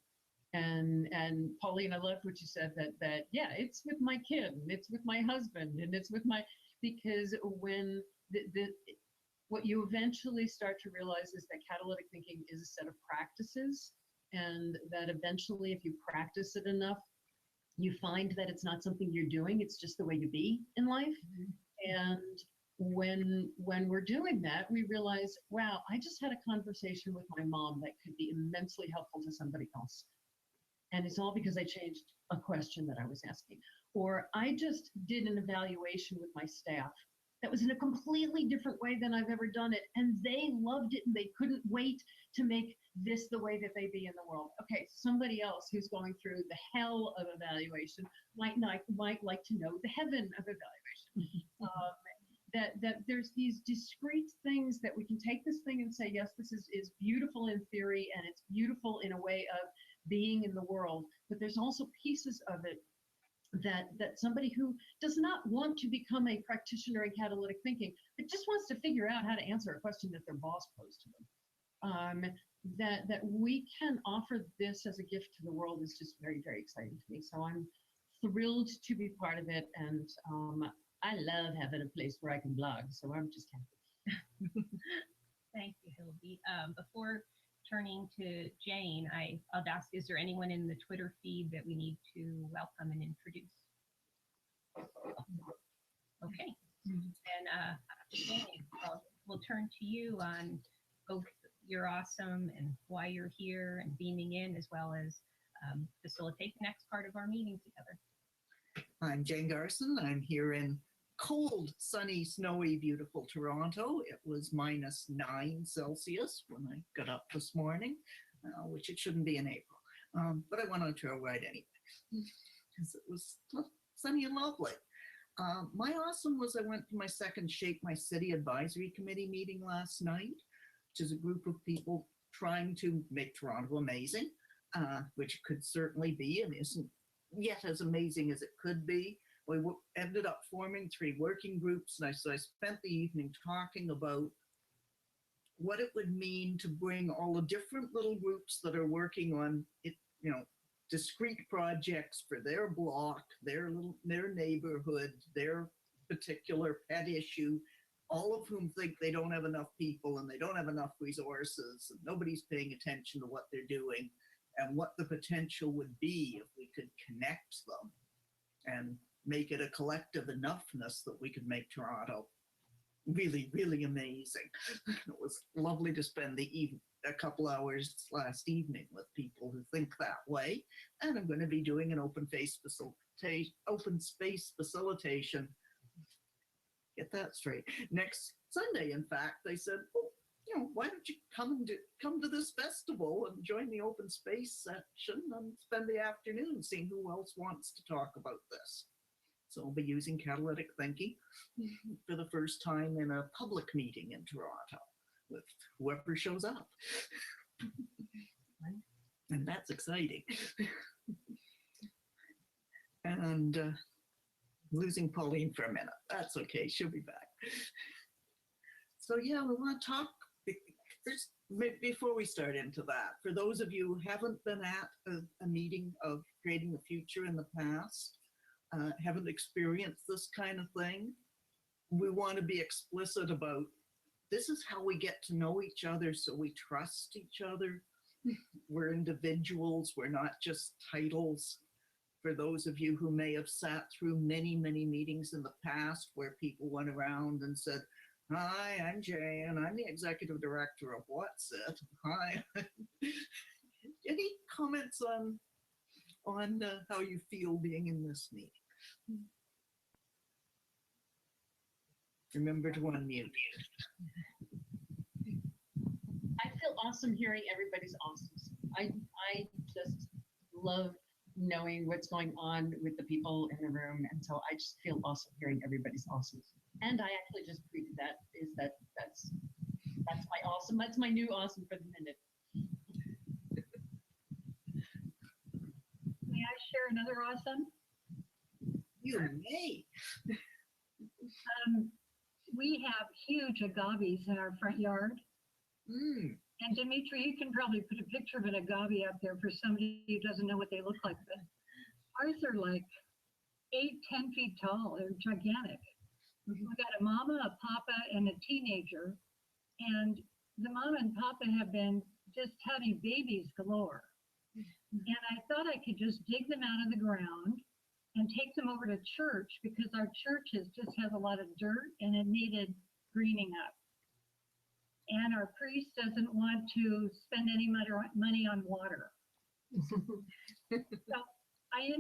B: And Pauline, I loved what you said that yeah, it's with my kid, and it's with my husband, and it's with because when what you eventually start to realize is that catalytic thinking is a set of practices, and that eventually if you practice it enough, you find that it's not something you're doing, it's just the way you be in life. Mm-hmm. And when we're doing that, we realize, wow, I just had a conversation with my mom that could be immensely helpful to somebody else. And it's all because I changed a question that I was asking. Or I just did an evaluation with my staff that was in a completely different way than I've ever done it. And they loved it, and they couldn't wait to make this the way that they be in the world. Okay, somebody else who's going through the hell of evaluation might like to know the heaven of evaluation. That there's these discrete things that we can take this thing and say, yes, this is beautiful in theory, and it's beautiful in a way of being in the world, but there's also pieces of it that somebody who does not want to become a practitioner in catalytic thinking, but just wants to figure out how to answer a question that their boss posed to them, that we can offer this as a gift to the world is just very, very exciting to me. So I'm thrilled to be part of it, and I love having a place where I can blog, so I'm just happy.
C: Thank you, Hildy. Before turning to Jane, I'll ask, is there anyone in the Twitter feed that we need to welcome and introduce? Okay. And Jane, we'll turn to you on both You're Awesome and why you're here and beaming in, as well as facilitate the next part of our meeting together.
A: I'm Jane Garson. I'm here in cold, sunny, snowy, beautiful Toronto. It was -9 Celsius when I got up this morning, which it shouldn't be in April. But I went on trail ride anyway, because it was sunny and lovely. My awesome was I went to my second Shape My City Advisory Committee meeting last night, which is a group of people trying to make Toronto amazing, which could certainly be and isn't yet as amazing as it could be. ended up forming 3 working groups, and so I spent the evening talking about what it would mean to bring all the different little groups that are working on it, discrete projects for their block, their neighborhood, their particular pet issue, all of whom think they don't have enough people and they don't have enough resources and nobody's paying attention to what they're doing, and what the potential would be if we could connect them and make it a collective enoughness that we could make Toronto really, really amazing. It was lovely to spend a couple hours last evening with people who think that way. And I'm going to be doing an open space facilitation. Get that straight. Next Sunday, in fact, they said, oh, why don't you come to this festival and join the open space section and spend the afternoon seeing who else wants to talk about this. So I'll be using catalytic thinking for the first time in a public meeting in Toronto with whoever shows up. And that's exciting. And losing Pauline for a minute. That's okay, she'll be back. So yeah, we want to talk, before we start into that, for those of you who haven't been at a meeting of Creating the Future in the past, haven't experienced this kind of thing, we want to be explicit about this is how we get to know each other, so we trust each other. We're individuals, we're not just titles. For those of you who may have sat through many, many meetings in the past where people went around and said, hi, I'm Jay, and I'm the executive director of What's It. Hi. Any comments on how you feel being in this meeting? Remember to unmute.
B: I feel awesome hearing everybody's awesomes. I just love knowing what's going on with the people in the room, and so I just feel awesome hearing everybody's awesomes. And I actually just tweeted that's my awesome. That's my new awesome for the minute.
M: May I share another awesome?
A: You may.
M: We have huge agaves in our front yard. And Dimitri, you can probably put a picture of an agave up there for somebody who doesn't know what they look like. But ours are like 8-10 feet tall. They're gigantic. We got a mama, a papa, and a teenager. And the mama and papa have been just having babies galore. And I thought I could just dig them out of the ground and take them over to church, because our church just has a lot of dirt and it needed greening up. And our priest doesn't want to spend any money on water. So I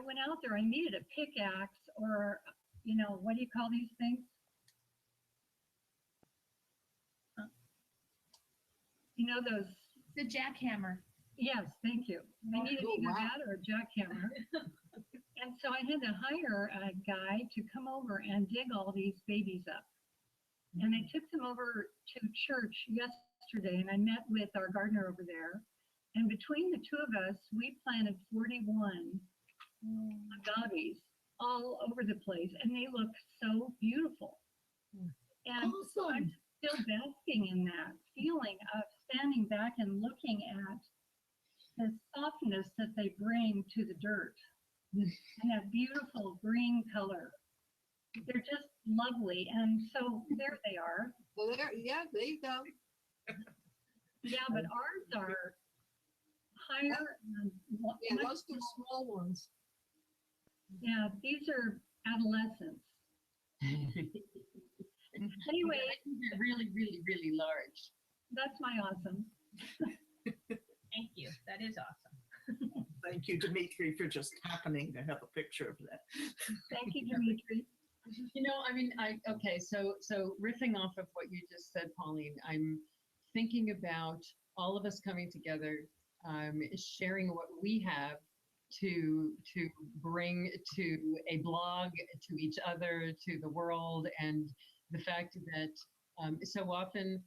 M: went out there, I needed a pickaxe, or, what do you call these things? Those.
H: The jackhammer.
M: Yes, thank you. I needed either that or a jackhammer. And so I had to hire a guy to come over and dig all these babies up. And I took them over to church yesterday, and I met with our gardener over there. And between the two of us, we planted 41 agaves all over the place, and they look so beautiful. And so I'm still basking in that feeling of standing back and looking at the softness that they bring to the dirt and that beautiful green color. They're just lovely. And so there they are.
F: Well, there you go.
M: Yeah, but ours are higher.
F: Yeah, those are small ones.
M: Yeah, these are adolescents. Anyway,
B: they're really, really, really large.
M: That's my awesome.
C: Thank you. That is awesome.
A: Thank you, Dimitri, for just happening to have a picture of that.
M: Thank you, Dimitri.
B: Okay, so riffing off of what you just said, Pauline, I'm thinking about all of us coming together, sharing what we have to bring to a blog, to each other, to the world, and the fact that so often,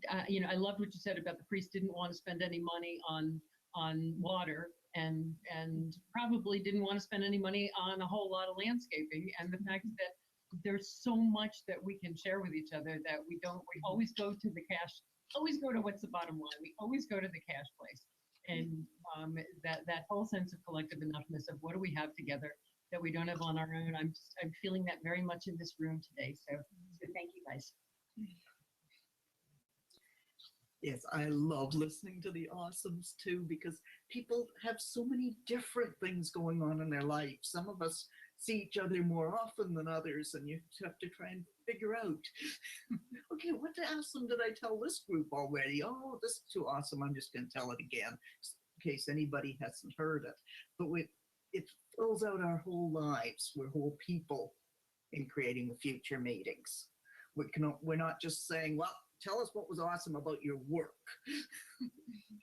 B: I loved what you said about the priest didn't want to spend any money on water, and probably didn't want to spend any money on a whole lot of landscaping. And the fact that there's so much that we can share with each other that we always go to the cash, always go to what's the bottom line. We always go to the cash place. And that whole sense of collective enoughness of what do we have together that we don't have on our own. I'm feeling that very much in this room today. So thank you guys.
A: Yes, I love listening to the awesomes too, because people have so many different things going on in their life. Some of us see each other more often than others, and you have to try and figure out, okay, what awesome did I tell this group already? Oh, this is too awesome. I'm just going to tell it again in case anybody hasn't heard it. But it fills out our whole lives. We're whole people in creating the future meetings. We're not just saying, well, tell us what was awesome about your work.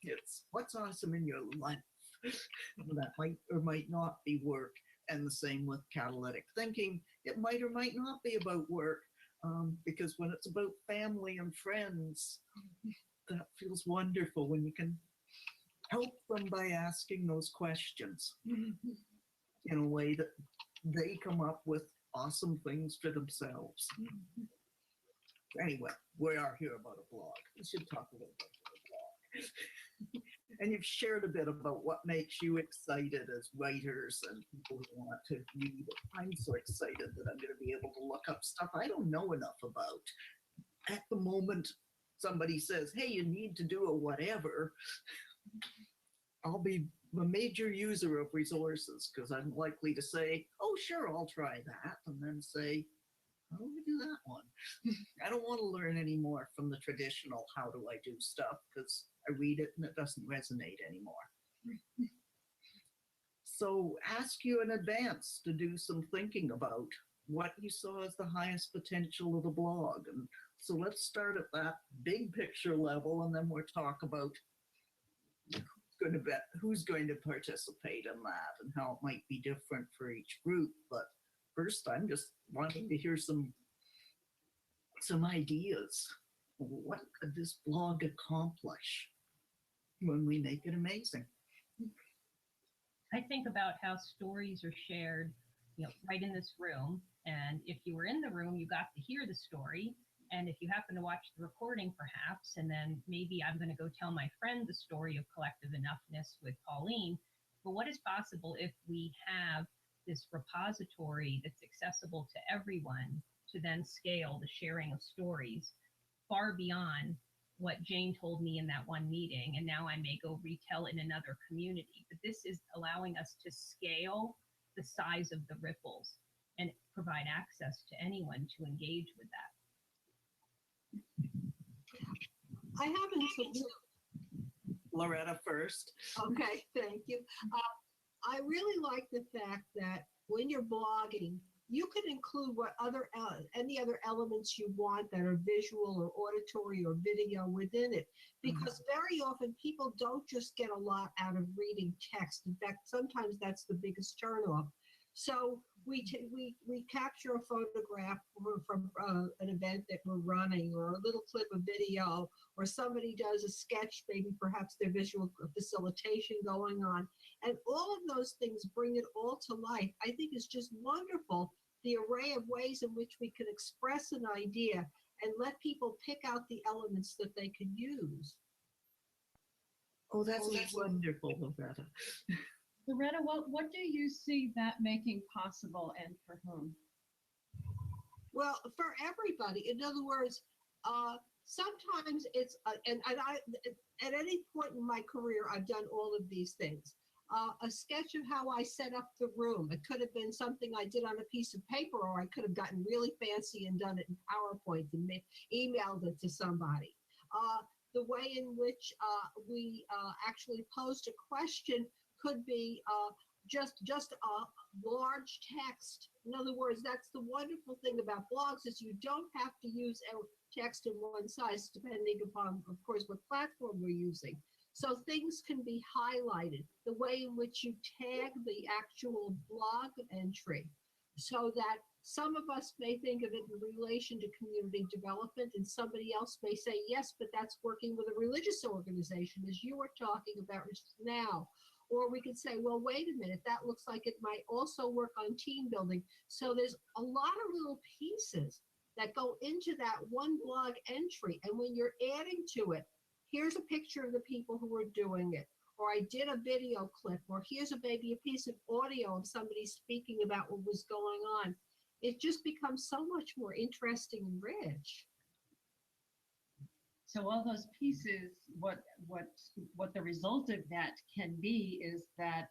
A: It's what's awesome in your life. That might or might not be work. And the same with catalytic thinking. It might or might not be about work, because when it's about family and friends, that feels wonderful when you can help them by asking those questions in a way that they come up with awesome things for themselves. Anyway, we are here about a blog. We should talk a little bit about a blog. And you've shared a bit about what makes you excited as writers and people who want to read. I'm so excited that I'm going to be able to look up stuff I don't know enough about. At the moment, somebody says, hey, you need to do a whatever, I'll be a major user of resources because I'm likely to say, oh, sure, I'll try that. And then say, how do we do that one? I don't want to learn any more from the traditional how do I do stuff because I read it and it doesn't resonate anymore. So ask you in advance to do some thinking about what you saw as the highest potential of the blog. And so let's start at that big picture level, and then we'll talk about who's going to participate in that and how it might be different for each group. But first, I'm just wanting to hear some ideas. What could this blog accomplish when we make it amazing?
C: I think about how stories are shared, right in this room. And if you were in the room, you got to hear the story. And if you happen to watch the recording, perhaps, and then maybe I'm going to go tell my friend the story of collective enoughness with Pauline. But what is possible if we have this repository that's accessible to everyone to then scale the sharing of stories far beyond what Jane told me in that one meeting, and now I may go retell in another community. But this is allowing us to scale the size of the ripples and provide access to anyone to engage with that.
F: I haven't seen
A: Loretta first.
F: Okay, thank you. I really like the fact that when you're blogging, you can include any other elements you want that are visual or auditory or video within it, because very often people don't just get a lot out of reading text. In fact, sometimes that's the biggest turnoff. So we capture a photograph from an event that we're running, or a little clip of video, or somebody does a sketch, maybe perhaps their visual facilitation going on. And all of those things bring it all to life. I think it's just wonderful, the array of ways in which we can express an idea and let people pick out the elements that they can use.
A: Oh, that's wonderful, Loretta.
B: Loretta, what do you see that making possible, and for whom?
F: Well, for everybody. In other words, sometimes it's, and I, at any point in my career, I've done all of these things. A sketch of how I set up the room. It could have been something I did on a piece of paper, or I could have gotten really fancy and done it in PowerPoint and emailed it to somebody. The way in which we actually posed a question could be just a large text. In other words, that's the wonderful thing about blogs, is you don't have to use text in one size, depending upon, of course, what platform we're using. So things can be highlighted, the way in which you tag the actual blog entry, so that some of us may think of it in relation to community development, and somebody else may say, yes, but that's working with a religious organization, as you were talking about now. Or we could say, well, wait a minute, that looks like it might also work on team building. So there's a lot of little pieces that go into that one blog entry. And when you're adding to it, here's a picture of the people who are doing it, or I did a video clip, or here's maybe a piece of audio of somebody speaking about what was going on. It just becomes so much more interesting and rich.
B: So all those pieces, what the result of that can be is that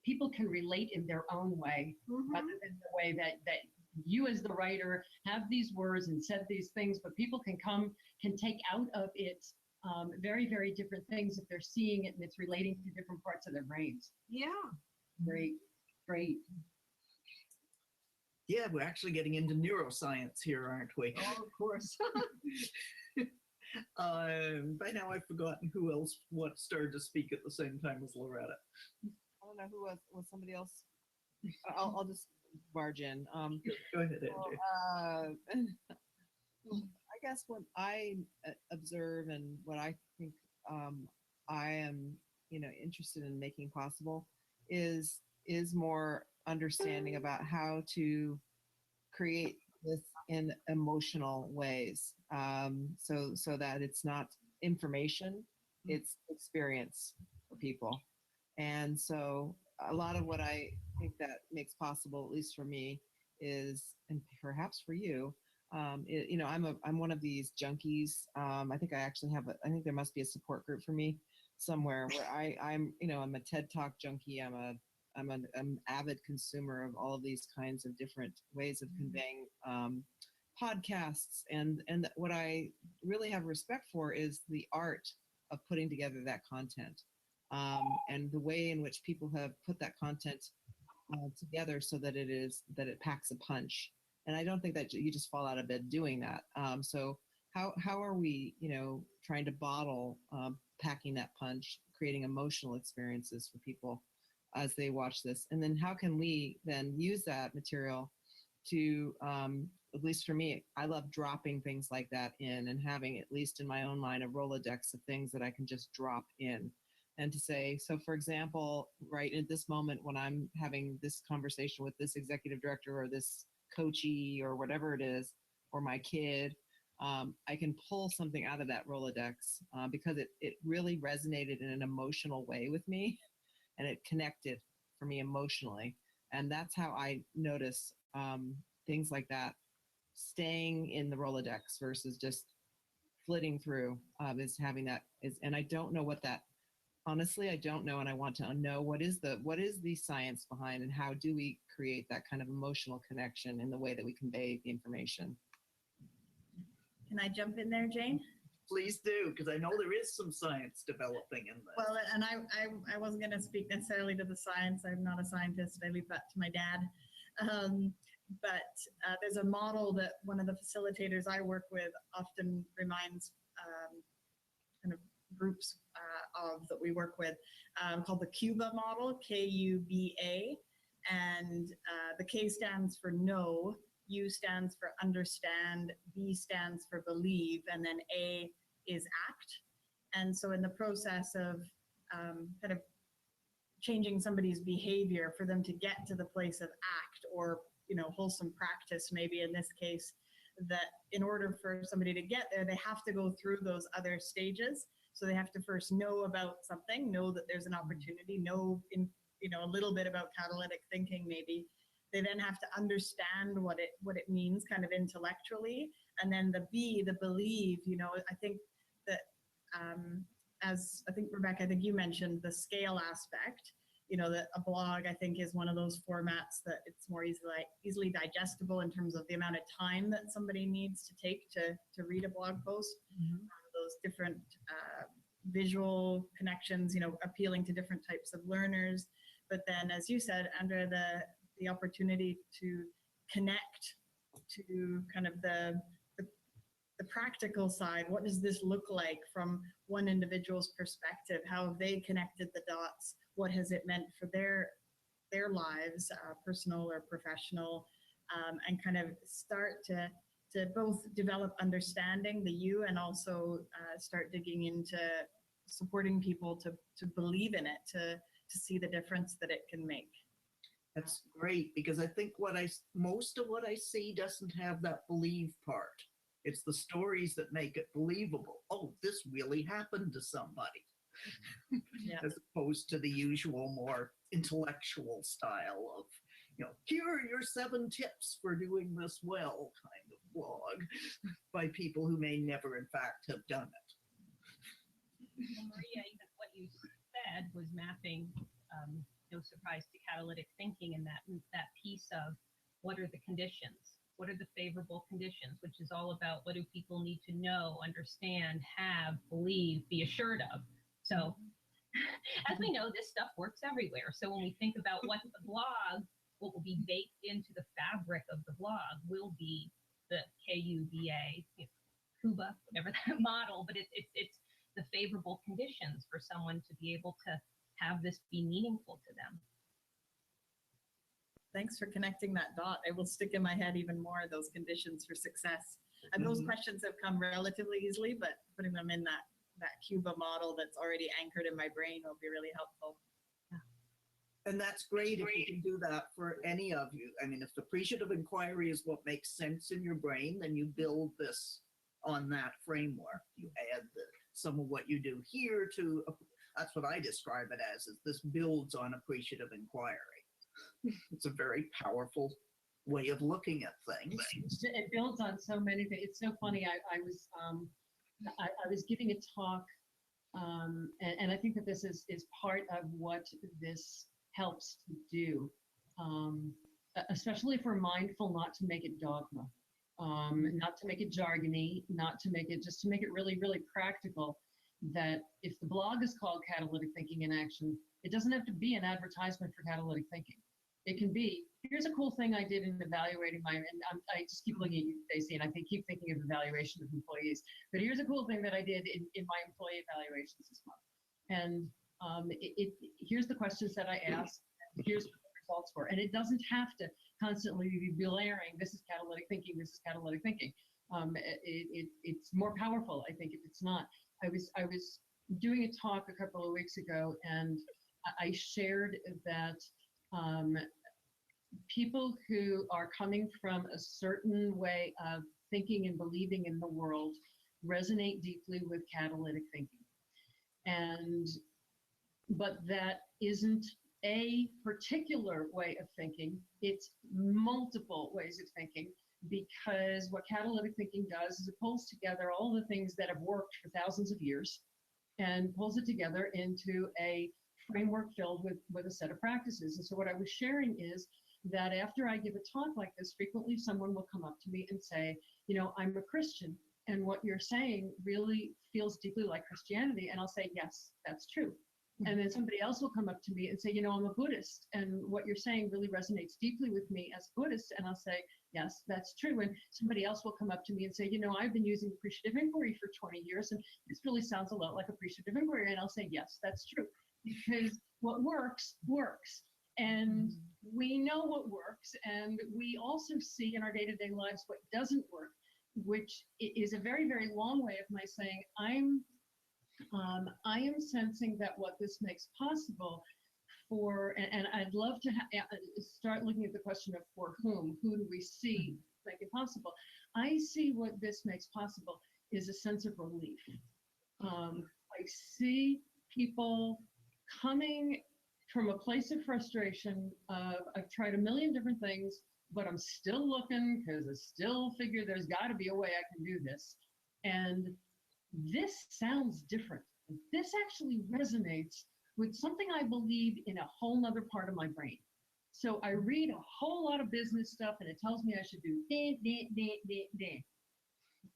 B: people can relate in their own way, rather than the way that you as the writer have these words and said these things, but people can take out of it very, very different things if they're seeing it and it's relating to different parts of their brains.
F: Yeah.
B: Great, great.
A: Yeah, we're actually getting into neuroscience here, aren't we?
F: Oh, of course.
A: By now I've forgotten who else started to speak at the same time as Loretta.
L: I don't know who was somebody else. I'll just barge in.
A: Go ahead, Andrew.
L: I guess what I observe and what I think I am, interested in making possible is more understanding about how to create this in emotional ways, so that it's not information, it's experience for people. And so a lot of what I think that makes possible, at least for me, is, and perhaps for you, I'm one of these junkies. I think I actually I think there must be a support group for me somewhere where I'm a TED Talk junkie. I'm an avid consumer of all of these kinds of different ways of conveying podcasts. And what I really have respect for is the art of putting together that content, and the way in which people have put that content together so that it packs a punch. And I don't think that you just fall out of bed doing that. So how are we, trying to bottle packing that punch, creating emotional experiences for people as they watch this? And then how can we then use that material to, at least for me, I love dropping things like that in and having, at least in my own mind, a Rolodex of things that I can just drop in. And to say, so for example, right at this moment when I'm having this conversation with this executive director or this coachee or whatever it is, or my kid, I can pull something out of that Rolodex because it really resonated in an emotional way with me, and it connected for me emotionally. And that's how I notice things like that staying in the Rolodex versus just flitting through, is having that is, and I don't know what that, honestly, I don't know. And I want to know what is the science behind, and how do we create that kind of emotional connection in the way that we convey the information?
I: Can I jump in there, Jane?
A: Please do, because I know there is some science developing in this.
I: Well, and I wasn't going to speak necessarily to the science. I'm not a scientist. I leave that to my dad. But there's a model that one of the facilitators I work with often reminds kind of groups of that we work with, called the Cuba model, Kuba. And the K stands for know, U stands for understand, B stands for believe, and then A is act. And so in the process of kind of changing somebody's behavior for them to get to the place of act, or wholesome practice, maybe in this case, that in order for somebody to get there, they have to go through those other stages. So they have to first know about something, know that there's an opportunity, know a little bit about catalytic thinking maybe. They then have to understand what it means kind of intellectually. And then the B, the believe, I think that as I think, Rebecca, I think you mentioned the scale aspect, that a blog, I think, is one of those formats that it's more easily digestible in terms of the amount of time that somebody needs to take to read a blog post. Those different visual connections, appealing to different types of learners. But then, as you said, Andrea, the opportunity to connect to kind of the practical side. What does this look like from one individual's perspective? How have they connected the dots? What has it meant for their lives, personal or professional, and kind of start to both develop understanding the you, and also start digging into supporting people to believe in it, to see the difference that it can make.
A: That's great, because I think most of what I see doesn't have that believe part. It's the stories that make it believable. Oh, this really happened to somebody.
I: Yeah.
A: As opposed to the usual more intellectual style of, here are your 7 tips for doing this well kind of blog by people who may never in fact have done it.
C: Well, Maria, even what you said was mapping, no surprise, to catalytic thinking, and that piece of what are the conditions, what are the favorable conditions, which is all about what do people need to know, understand, have, believe, be assured of. So as we know, this stuff works everywhere. So when we think about what the blog, what will be baked into the fabric of the blog will be the KUBA, KUBA, whatever that model, but it's the favorable conditions for someone to be able to have this be meaningful to them.
I: Thanks for connecting that dot. It will stick in my head even more, those conditions for success. And those questions have come relatively easily, but putting them in that Cuba model that's already anchored in my brain will be really helpful.
A: And that's great if you can do that for any of you. I mean, if appreciative inquiry is what makes sense in your brain, then you build this on that framework. You add some of what you do here to, that's what I describe it as, is this builds on appreciative inquiry. It's a very powerful way of looking at things.
B: It builds on so many things. It's so funny. I was giving a talk, and I think that this is part of what this helps to do, especially if we're mindful not to make it dogma, not to make it jargony, not to make it, just to make it really, really practical, that if the blog is called Catalytic Thinking in Action, it doesn't have to be an advertisement for catalytic thinking. It can be, here's a cool thing I did in evaluating my, and I just keep looking at you, Stacey, and I keep thinking of evaluation of employees, but here's a cool thing that I did in my employee evaluations this month. And here's the questions that I asked, here's what the results were. And it doesn't have to constantly be blaring, this is catalytic thinking, this is catalytic thinking. It's more powerful, I think, if it's not. I was doing a talk a couple of weeks ago, and I shared that people who are coming from a certain way of thinking and believing in the world resonate deeply with catalytic thinking. But that isn't a particular way of thinking, it's multiple ways of thinking, because what catalytic thinking does is it pulls together all the things that have worked for thousands of years and pulls it together into a framework filled with a set of practices. And so what I was sharing is that after I give a talk like this, frequently someone will come up to me and say, I'm a Christian, and what you're saying really feels deeply like Christianity. And I'll say, yes, that's true. And then somebody else will come up to me and say, I'm a Buddhist, and what you're saying really resonates deeply with me as a Buddhist. And I'll say, yes, that's true. And somebody else will come up to me and say, I've been using appreciative inquiry for 20 years, and this really sounds a lot like appreciative inquiry. And I'll say, yes, that's true. Because what works, works. And we know what works. And we also see in our day-to-day lives what doesn't work, which is a very, very long way of my saying, I am sensing that what this makes possible for, and I'd love to start looking at the question of for whom, who do we see make it possible? I see what this makes possible is a sense of relief. I see people coming from a place of frustration of, I've tried a million different things, but I'm still looking because I still figure there's got to be a way I can do this. And this sounds different. This actually resonates with something I believe in a whole nother part of my brain. So I read a whole lot of business stuff and it tells me I should do da.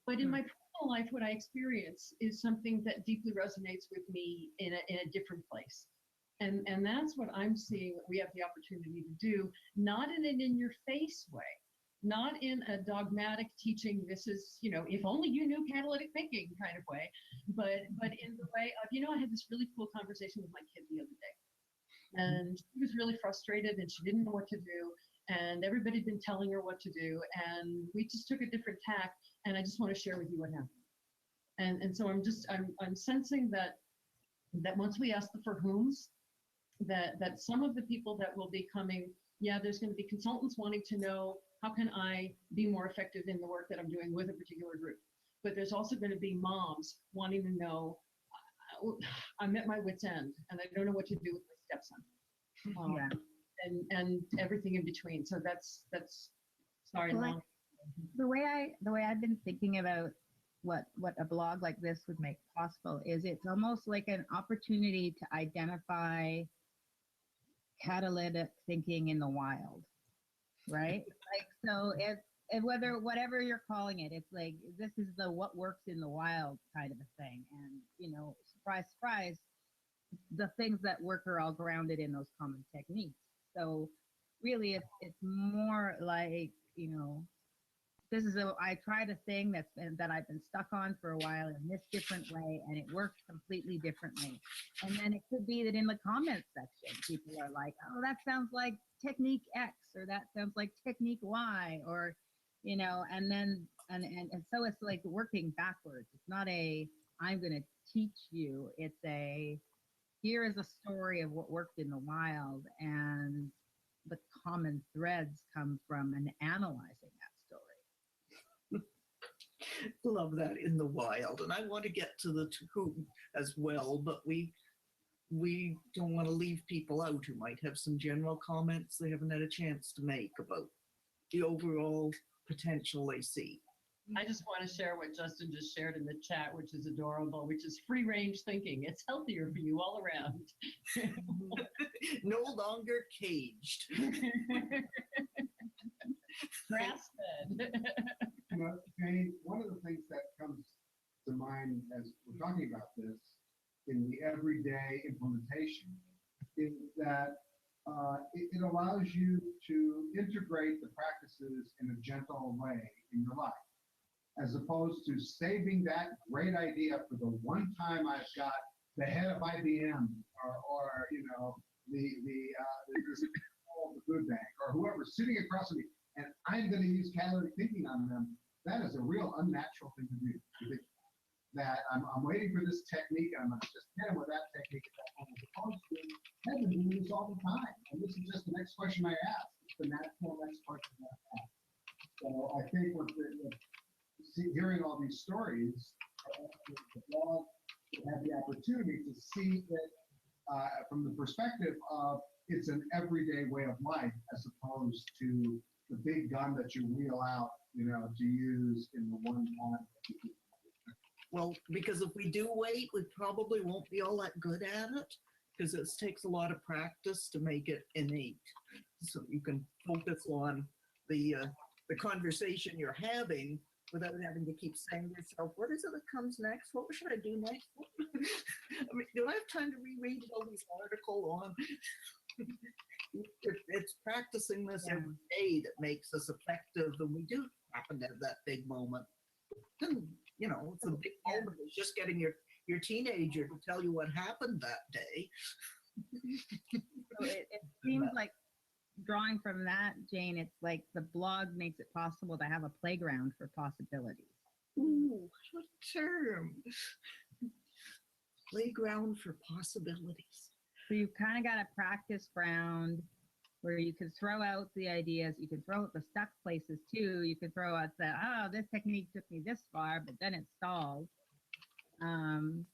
B: But in my personal life, what I experience is something that deeply resonates with me in a different place. And that's what I'm seeing we have the opportunity to do, not in an in-your-face way, not in a dogmatic teaching, this is, if only you knew catalytic thinking kind of way, but in the way of, I had this really cool conversation with my kid the other day. And she was really frustrated and she didn't know what to do. And everybody had been telling her what to do. And we just took a different tack. And I just want to share with you what happened. And so I'm sensing that once we ask the for whom's, that some of the people that will be coming, yeah, there's going to be consultants wanting to know how can I be more effective in the work that I'm doing with a particular group. But there's also going to be moms wanting to know, I'm at my wit's end and I don't know what to do with my stepson.
D: Yeah.
B: And everything in between. So that's sorry.
D: Well, the way I've been thinking about what a blog like this would make possible is it's almost like an opportunity to identify catalytic thinking in the wild, right? Like, so if whatever you're calling it, it's like this is the what works in the wild kind of a thing. And surprise, surprise, the things that work are all grounded in those common techniques. So really it's more like, this is I tried a thing that I've been stuck on for a while in this different way, and it works completely differently. And then it could be that in the comments section, people are like, oh, that sounds like technique X, or that sounds like technique Y, or, and then, and so it's like working backwards. It's not I'm going to teach you. It's here is a story of what worked in the wild, and the common threads come from analyzing that story.
A: Love that, in the wild. And I want to get to the who as well, but we don't want to leave people out who might have some general comments they haven't had a chance to make about the overall potential they see.
B: I just want to share what Justin just shared in the chat, which is adorable, which is free range thinking. It's healthier for you all around.
A: No longer caged.
B: Grass fed.
E: Jane, one of the things that comes to mind as we're talking about this in the everyday implementation is that it allows you to integrate the practices in a gentle way in your life, as opposed to saving that great idea for the one time I've got the head of IBM or the food bank or whoever sitting across from me, and I'm going to use catalytic thinking on them. That is a real unnatural thing to do. That I'm waiting for this technique, and I'm going to just hit him with that technique at that point, as opposed to I've been doing this all the time, and this is just the next question I ask. It's the natural next question I ask. So I think hearing all these stories, the blog have the opportunity to see it from the perspective of it's an everyday way of life, as opposed to the big gun that you wheel out, to use in the one time.
A: Well, because if we do wait, we probably won't be all that good at it, because it takes a lot of practice to make it innate. So you can focus on the conversation you're having without having to keep saying to yourself, what is it that comes next? What should I do next? I mean, do I have time to reread all these articles on? It's practicing this every day that makes us effective, and we do happen to have that big moment. And, it's a big moment. It's just getting your teenager to tell you what happened that day.
D: So it seems like, drawing from that, Jane, it's like the blog makes it possible to have a playground for possibilities.
A: Ooh, what a term. Playground for possibilities.
D: So you've kind of got a practice ground where you can throw out the ideas. You can throw out the stuck places too. You can throw out that, this technique took me this far, but then it stalled. And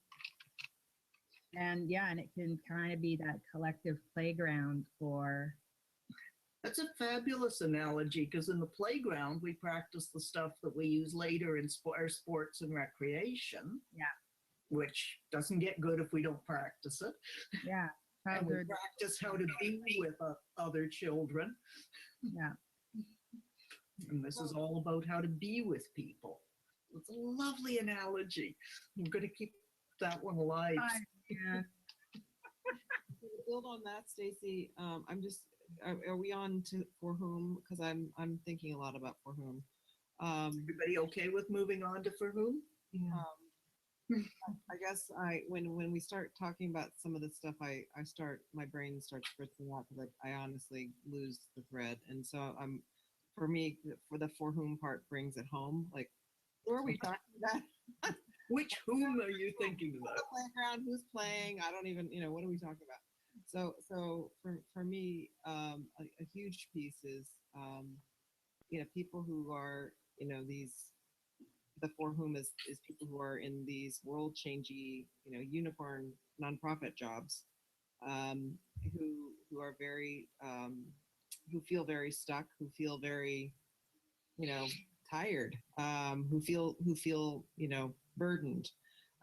D: it can kind of be that collective playground for.
A: That's a fabulous analogy, because in the playground, we practice the stuff that we use later in our sports and recreation.
D: Yeah.
A: Which doesn't get good if we don't practice it.
D: Yeah.
A: And we practice how to be with other children.
D: Yeah.
A: And this is all about how to be with people. It's a lovely analogy. I'm going to keep that one alive.
D: Yeah.
L: To build on that, Stacy, I'm just. Are we on to for whom? Because I'm thinking a lot about for whom.
A: Everybody okay with moving on to for whom?
L: I guess when we start talking about some of the stuff, my brain starts spritzing out, because I honestly lose the thread. And so for me, for the for whom part brings it home. Like, who are we talking about?
A: Which whom are you thinking about?
L: The playground, who's playing? I don't even, what are we talking about? So for me, a huge piece is, people who are, these, the for whom is people who are in these world changing, unicorn nonprofit jobs, who are very, who feel very stuck, who feel very, tired, who feel, burdened.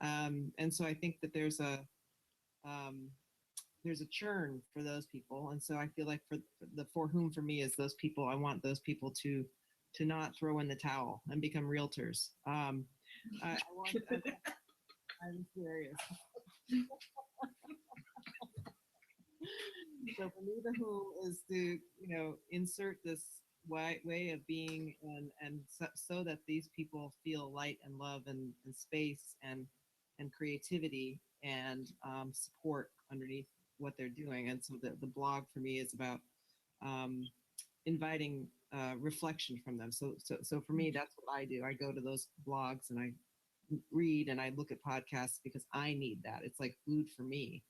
L: And so I think that there's a churn for those people. And so I feel like for whom for me is those people, I want those people to not throw in the towel and become realtors. I'm serious. So for me, the who is to, insert this way of being, and so that these people feel light and love and space and creativity and support underneath what they're doing. And so the blog for me is about inviting reflection from them. So for me, that's what I do. I go to those blogs and I read and I look at podcasts because I need that. It's like food for me.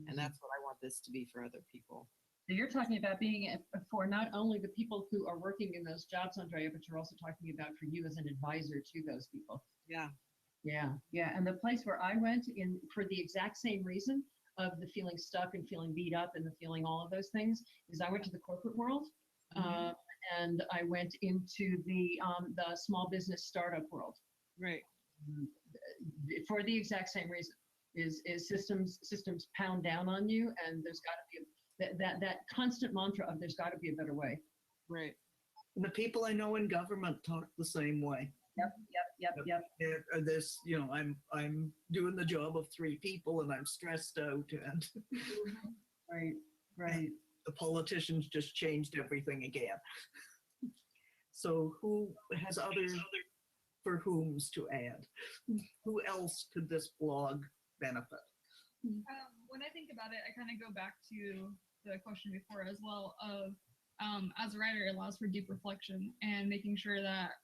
L: And that's what I want this to be for other people.
B: So you're talking about being for not only the people who are working in those jobs, Andrea, but you're also talking about for you as an advisor to those people.
L: Yeah.
B: Yeah. Yeah. And the place where I went in for the exact same reason of the feeling stuck and feeling beat up and the feeling all of those things is I went to the corporate world. And I went into the small business startup world.
L: Right.
B: For the exact same reason is systems pound down on you, and there's got to be that constant mantra of there's got to be a better way.
L: Right.
A: And the people I know in government talk the same way.
B: Yep.
A: This, I'm doing the job of 3 people and I'm stressed out, and
B: right.
A: The politicians just changed everything again. So who has other for whom's to add? Who else could this blog benefit?
G: When I think about it, I kind of go back to the question before as well of, as a writer, it allows for deep reflection and making sure that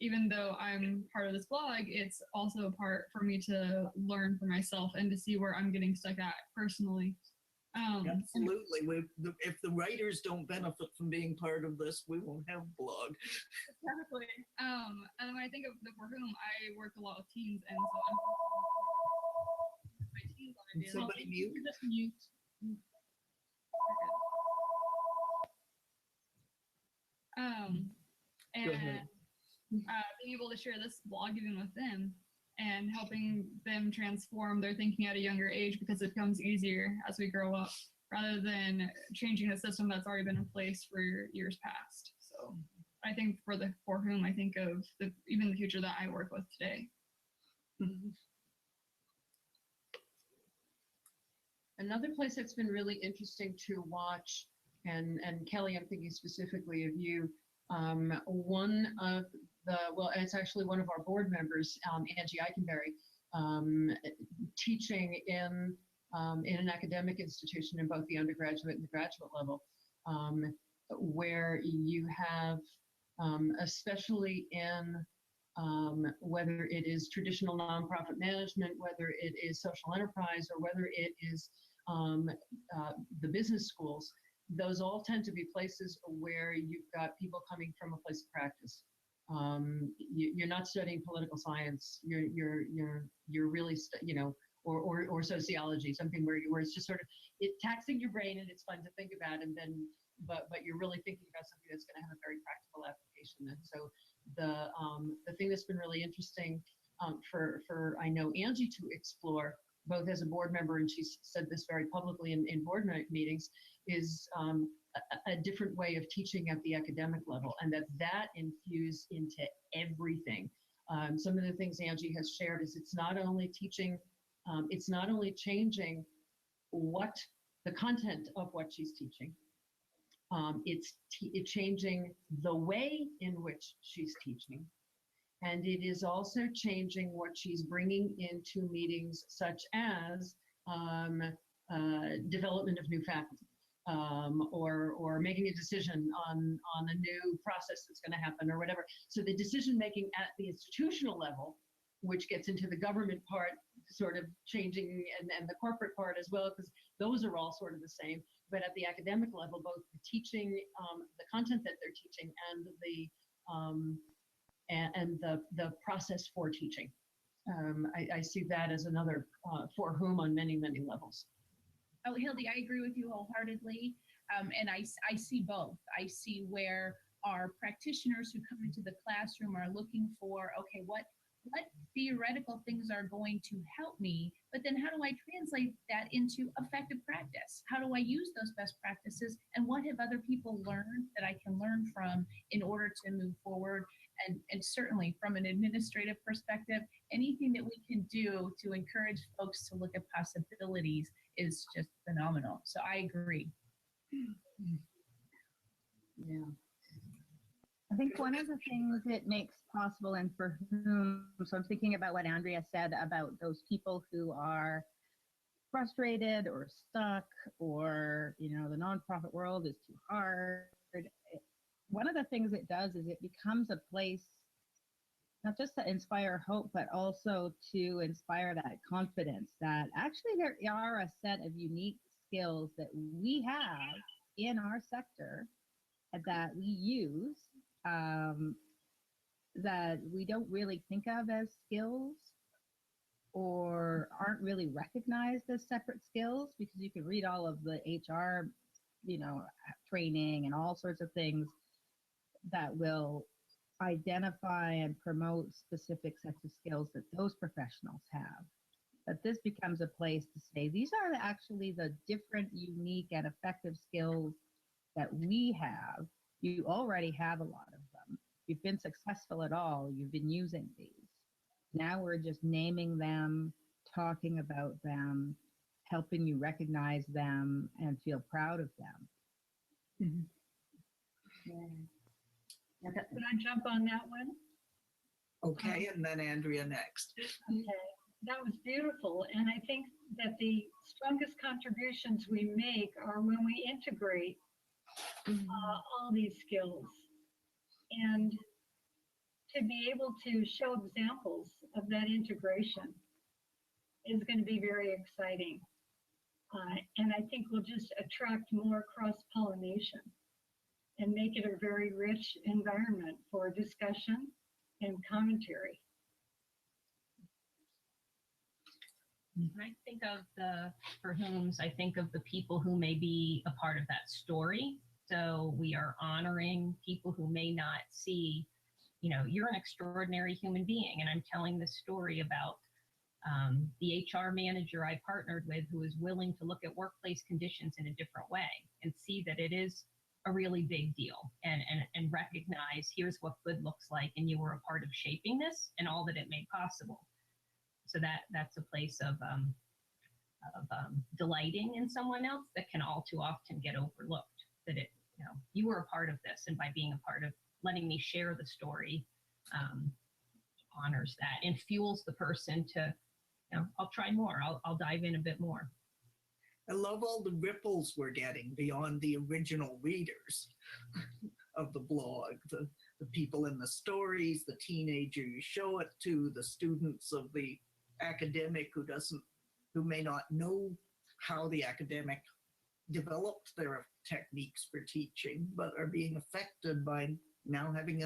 G: even though I'm part of this blog, it's also a part for me to learn for myself and to see where I'm getting stuck at personally.
A: Absolutely. If the writers don't benefit from being part of this, we won't have blog.
G: Exactly. And when I think of the for whom, I work a lot with teens, and so I'm my teens ideas.
A: Somebody mute.
B: Just mute.
G: And being able to share this blog even with them and helping them transform their thinking at a younger age, because it becomes easier as we grow up rather than changing a system that's already been in place for years past. So I think for whom, I think of even the future that I work with today.
B: Another place that's been really interesting to watch, and Kelly, I'm thinking specifically of you, one of it's actually one of our board members, Angie Eikenberry, teaching in an academic institution in both the undergraduate and the graduate level, where you have, especially in whether it is traditional nonprofit management, whether it is social enterprise, or whether it is the business schools, those all tend to be places where you've got people coming from a place of practice. You're not studying political science. You're really or sociology, something where it's just sort of taxing your brain, and it's fun to think about, and then but you're really thinking about something that's going to have a very practical application. And so the thing that's been really interesting for I know Angie to explore, both as a board member, and she's said this very publicly in board meetings, is a different way of teaching at the academic level, and that infused into everything. Some of the things Angie has shared is it's not only teaching, it's not only changing what the content of what she's teaching, it's changing the way in which she's teaching. And it is also changing what she's bringing into meetings, such as development of new faculty, or making a decision on a new process that's going to happen or whatever. So the decision making at the institutional level, which gets into the government part, sort of changing, and the corporate part as well, because those are all sort of the same. But at the academic level, both the teaching, the content that they're teaching, and the process for teaching. I see that as another for whom on many, many levels.
H: Oh, Hildy, I agree with you wholeheartedly. And I see both. I see where our practitioners who come into the classroom are looking for, okay, what theoretical things are going to help me, but then how do I translate that into effective practice? How do I use those best practices, and what have other people learned that I can learn from in order to move forward? And certainly from an administrative perspective, anything that we can do to encourage folks to look at possibilities is just phenomenal. So I agree.
B: Yeah.
D: I think one of the things it makes possible, and for whom, so I'm thinking about what Andrea said about those people who are frustrated or stuck, or, you know, the nonprofit world is too hard. One of the things it does is it becomes a place not just to inspire hope, but also to inspire that confidence that actually there are a set of unique skills that we have in our sector that we use, that we don't really think of as skills, or aren't really recognized as separate skills, because you can read all of the HR, you know, training and all sorts of things that will identify and promote specific sets of skills that those professionals have. But this becomes a place to say, these are actually the different, unique, and effective skills that we have. You already have a lot of them. You've been successful at all. You've been using these. Now we're just naming them, talking about them, helping you recognize them and feel proud of them.
B: Mm-hmm. Yeah.
M: Could I jump on that one?
A: Okay, and then Andrea next.
M: Okay, that was beautiful. And I think that the strongest contributions we make are when we integrate all these skills. And to be able to show examples of that integration is going to be very exciting. And I think we'll just attract more cross-pollination and make it a very rich environment for discussion and commentary.
C: When I think of the for whoms, I think of the people who may be a part of that story. So we are honoring people who may not see, you know, you're an extraordinary human being, and I'm telling this story about the HR manager I partnered with who is willing to look at workplace conditions in a different way and see that it is a really big deal, and recognize here's what good looks like, and you were a part of shaping this and all that it made possible. So that's a place of delighting in someone else that can all too often get overlooked. That it, you know, you were a part of this, and by being a part of letting me share the story, honors that and fuels the person to, you know, I'll try more. I'll dive in a bit more.
A: I love all the ripples we're getting beyond the original readers of the blog, the people in the stories, the teenager you show it to, the students of the academic who may not know how the academic developed their techniques for teaching, but are being affected by now having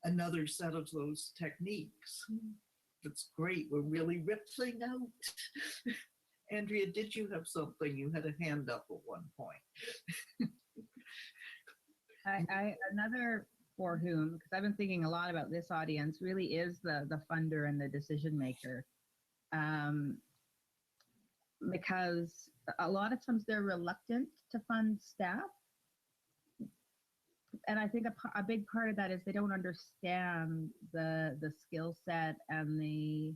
A: another set of those techniques. That's great. We're really rippling out. Andrea, did you have something? You had a hand up at one point.
D: Another for whom, because I've been thinking a lot about this audience, really is the funder and the decision maker. Because a lot of times they're reluctant to fund staff. And I think a big part of that is they don't understand the skill set and the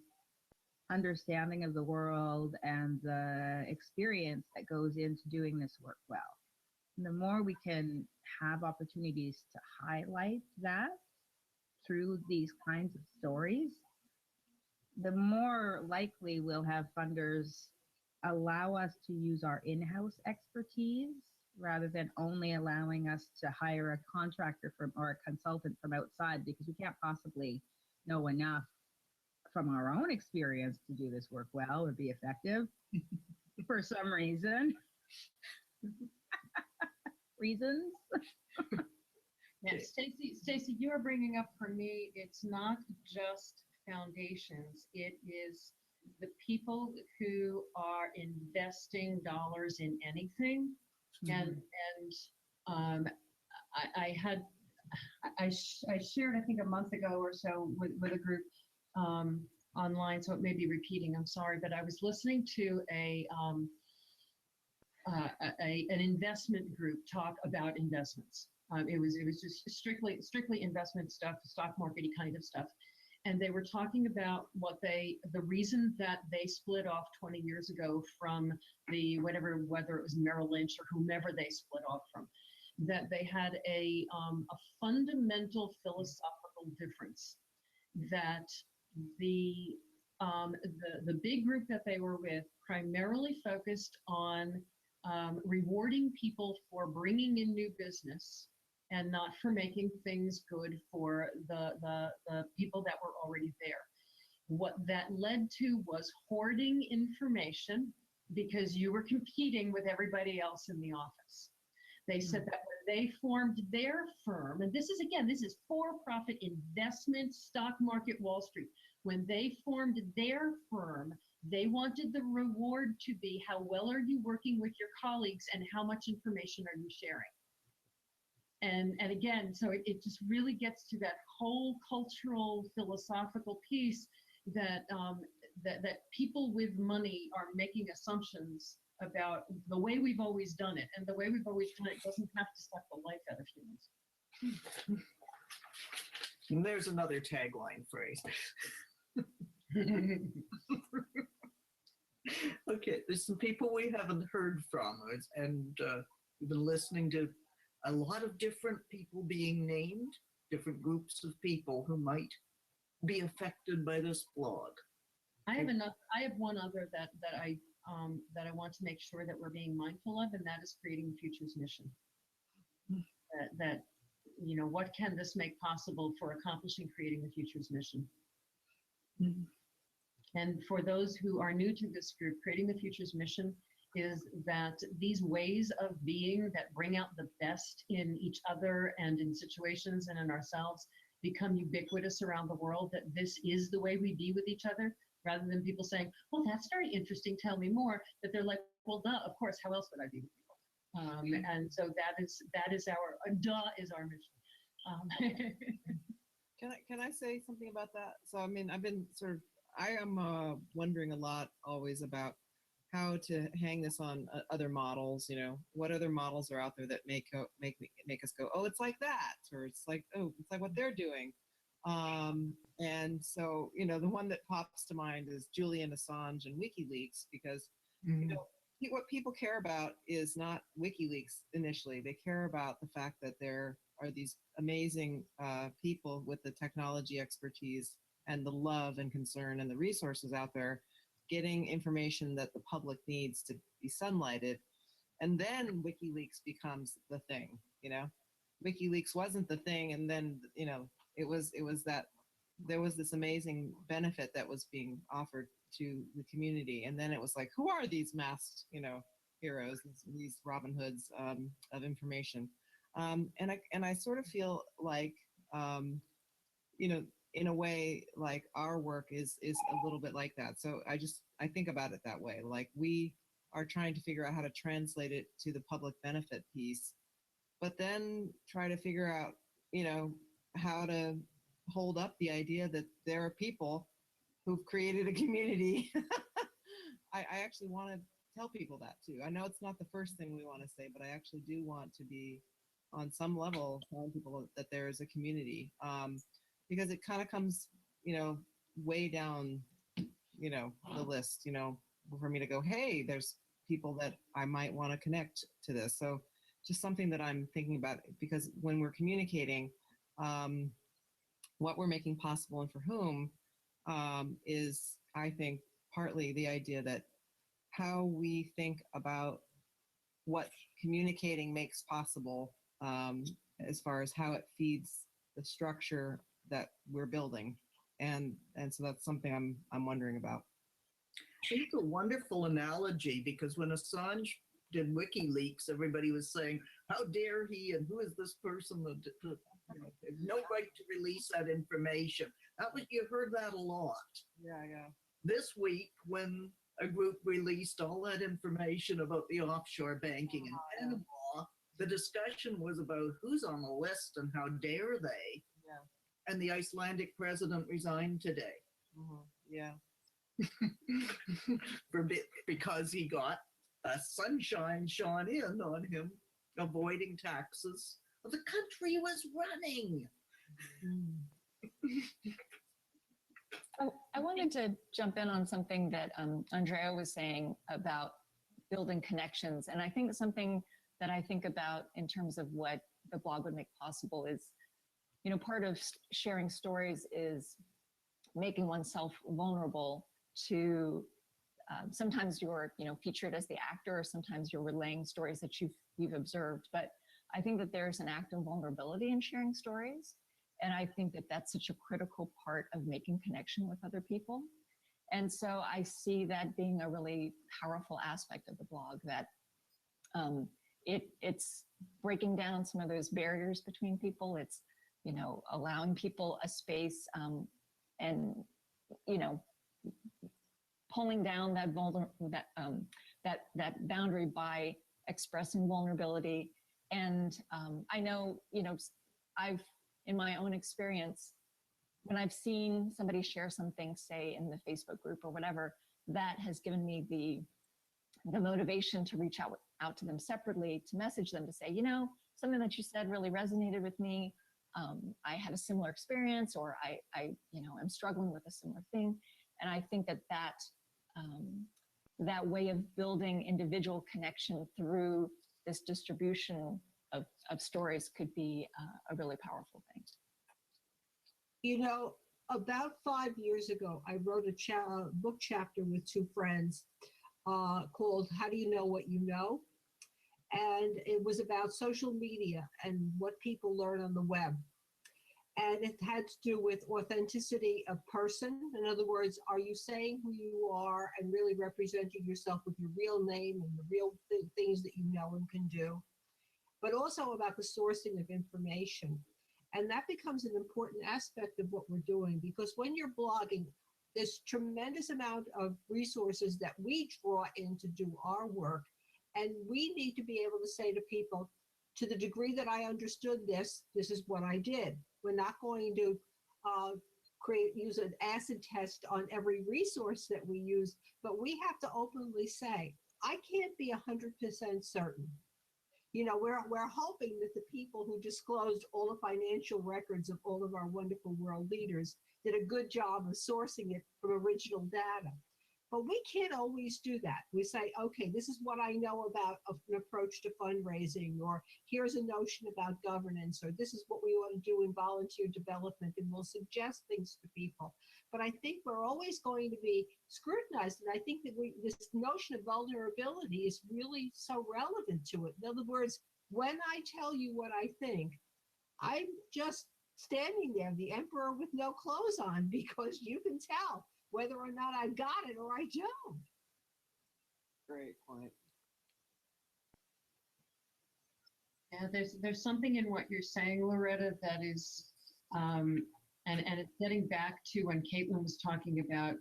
D: understanding of the world and the experience that goes into doing this work well. And the more we can have opportunities to highlight that through these kinds of stories, the more likely we'll have funders allow us to use our in-house expertise rather than only allowing us to hire a contractor or a consultant from outside, because we can't possibly know enough from our own experience to do this work well or be effective for some reasons.
B: Yeah, Stacy, you are bringing up for me, it's not just foundations, it is the people who are investing dollars in anything. And I shared, I think a month ago or so with a group online, so it may be repeating, I'm sorry, but I was listening to an investment group talk about investments. It was just strictly investment stuff, stock market-y kind of stuff. And they were talking about the reason that they split off 20 years ago from whether it was Merrill Lynch or whomever they split off from, that they had a fundamental philosophical difference, that the big group that they were with primarily focused on rewarding people for bringing in new business and not for making things good for the people that were already there. What that led to was hoarding information because you were competing with everybody else in the office. They said that when they formed their firm, and this is for-profit investment, stock market, Wall Street. When they formed their firm, they wanted the reward to be how well are you working with your colleagues and how much information are you sharing? And again, so it just really gets to that whole cultural, philosophical piece that that people with money are making assumptions about the way we've always done it, and the way we've always done it doesn't have to suck the life out of humans.
A: And there's another tagline phrase. Okay, there's some people we haven't heard from, and we've been listening to a lot of different people being named, different groups of people who might be affected by this blog.
B: I have one other that I want to make sure that we're being mindful of, and that is creating the future's mission. That what can this make possible for accomplishing creating the future's mission? And for those who are new to this group, creating the future's mission is that these ways of being that bring out the best in each other and in situations and in ourselves become ubiquitous around the world, that this is the way we be with each other, rather than people saying, well, that's very interesting, tell me more, that they're like, well, duh, of course, how else would I be with people? And so that is our mission.
L: Can I say something about that? So, I mean, I am wondering a lot always about how to hang this on other models. What other models are out there that make us go, oh, it's like that, or it's like, oh, it's like what they're doing. And so, the one that pops to mind is Julian Assange and WikiLeaks, because what people care about is not WikiLeaks initially. They care about the fact that there are these amazing people with the technology expertise and the love and concern and the resources out there getting information that the public needs to be sunlighted. And then WikiLeaks becomes the thing. WikiLeaks wasn't the thing, and then it was that there was this amazing benefit that was being offered to the community, and then it was like, who are these masked heroes, these Robin Hoods of information? And I sort of feel like in a way, like our work is a little bit like that. So I think about it that way. Like we are trying to figure out how to translate it to the public benefit piece, but then try to figure out, how to hold up the idea that there are people who've created a community. I actually want to tell people that too. I know it's not the first thing we want to say, but I actually do want to be on some level telling people that there is a community. Because it kind of comes, way down, the list, for me to go, hey, there's people that I might want to connect to this. So just something that I'm thinking about, because when we're communicating, what we're making possible and for whom is, I think, partly the idea that how we think about what communicating makes possible, as far as how it feeds the structure that we're building. and so that's something I'm wondering about.
A: It's a wonderful analogy because when Assange did WikiLeaks, everybody was saying, how dare he, and who is this person that has no right to release that information. You heard that a lot.
L: Yeah.
A: This week, when a group released all that information about the offshore banking in Panama, the discussion was about who's on the list and how dare they.
L: Yeah.
A: And the Icelandic president resigned today.
L: Yeah.
A: Because he got a sunshine shone in on him avoiding taxes. The country was running.
K: Oh, I wanted to jump in on something that Andrea was saying about building connections. And I think something that I think about in terms of what the blog would make possible is, part of sharing stories is making oneself vulnerable to sometimes you're featured as the actor, or sometimes you're relaying stories that you've observed. But I think that there's an act of vulnerability in sharing stories. And I think that that's such a critical part of making connection with other people. And so I see that being a really powerful aspect of the blog, that it's breaking down some of those barriers between people. It's, allowing people a space and, pulling down that that boundary by expressing vulnerability. And I know, I've, in my own experience, when I've seen somebody share something, say in the Facebook group or whatever, that has given me the motivation to reach out to them separately, to message them, to say, something that you said really resonated with me. I had a similar experience, or I am struggling with a similar thing. And I think that way of building individual connection through this distribution of stories could be a really powerful thing.
F: About 5 years ago, I wrote a book chapter with two friends called How Do You Know What You Know? And it was about social media and what people learn on the web. And it had to do with authenticity of person. In other words, are you saying who you are and really representing yourself with your real name and the real things that you know and can do? But also about the sourcing of information. And that becomes an important aspect of what we're doing, because when you're blogging, there's tremendous amount of resources that we draw in to do our work. And we need to be able to say to people, to the degree that I understood this, this is what I did. We're not going to use an acid test on every resource that we use, but we have to openly say, I can't be 100% certain. We're hoping that the people who disclosed all the financial records of all of our wonderful world leaders did a good job of sourcing it from original data. But we can't always do that. We say, okay, this is what I know about an approach to fundraising, or here's a notion about governance, or this is what we want to do in volunteer development, and we'll suggest things to people. But I think we're always going to be scrutinized, and I think that this notion of vulnerability is really so relevant to it. In other words, when I tell you what I think, I'm just standing there, the emperor with no clothes on, because you can tell whether or not I got it or I don't.
L: Great point.
B: Yeah, there's something in what you're saying, Loretta, that is, and it's getting back to when Caitlin was talking about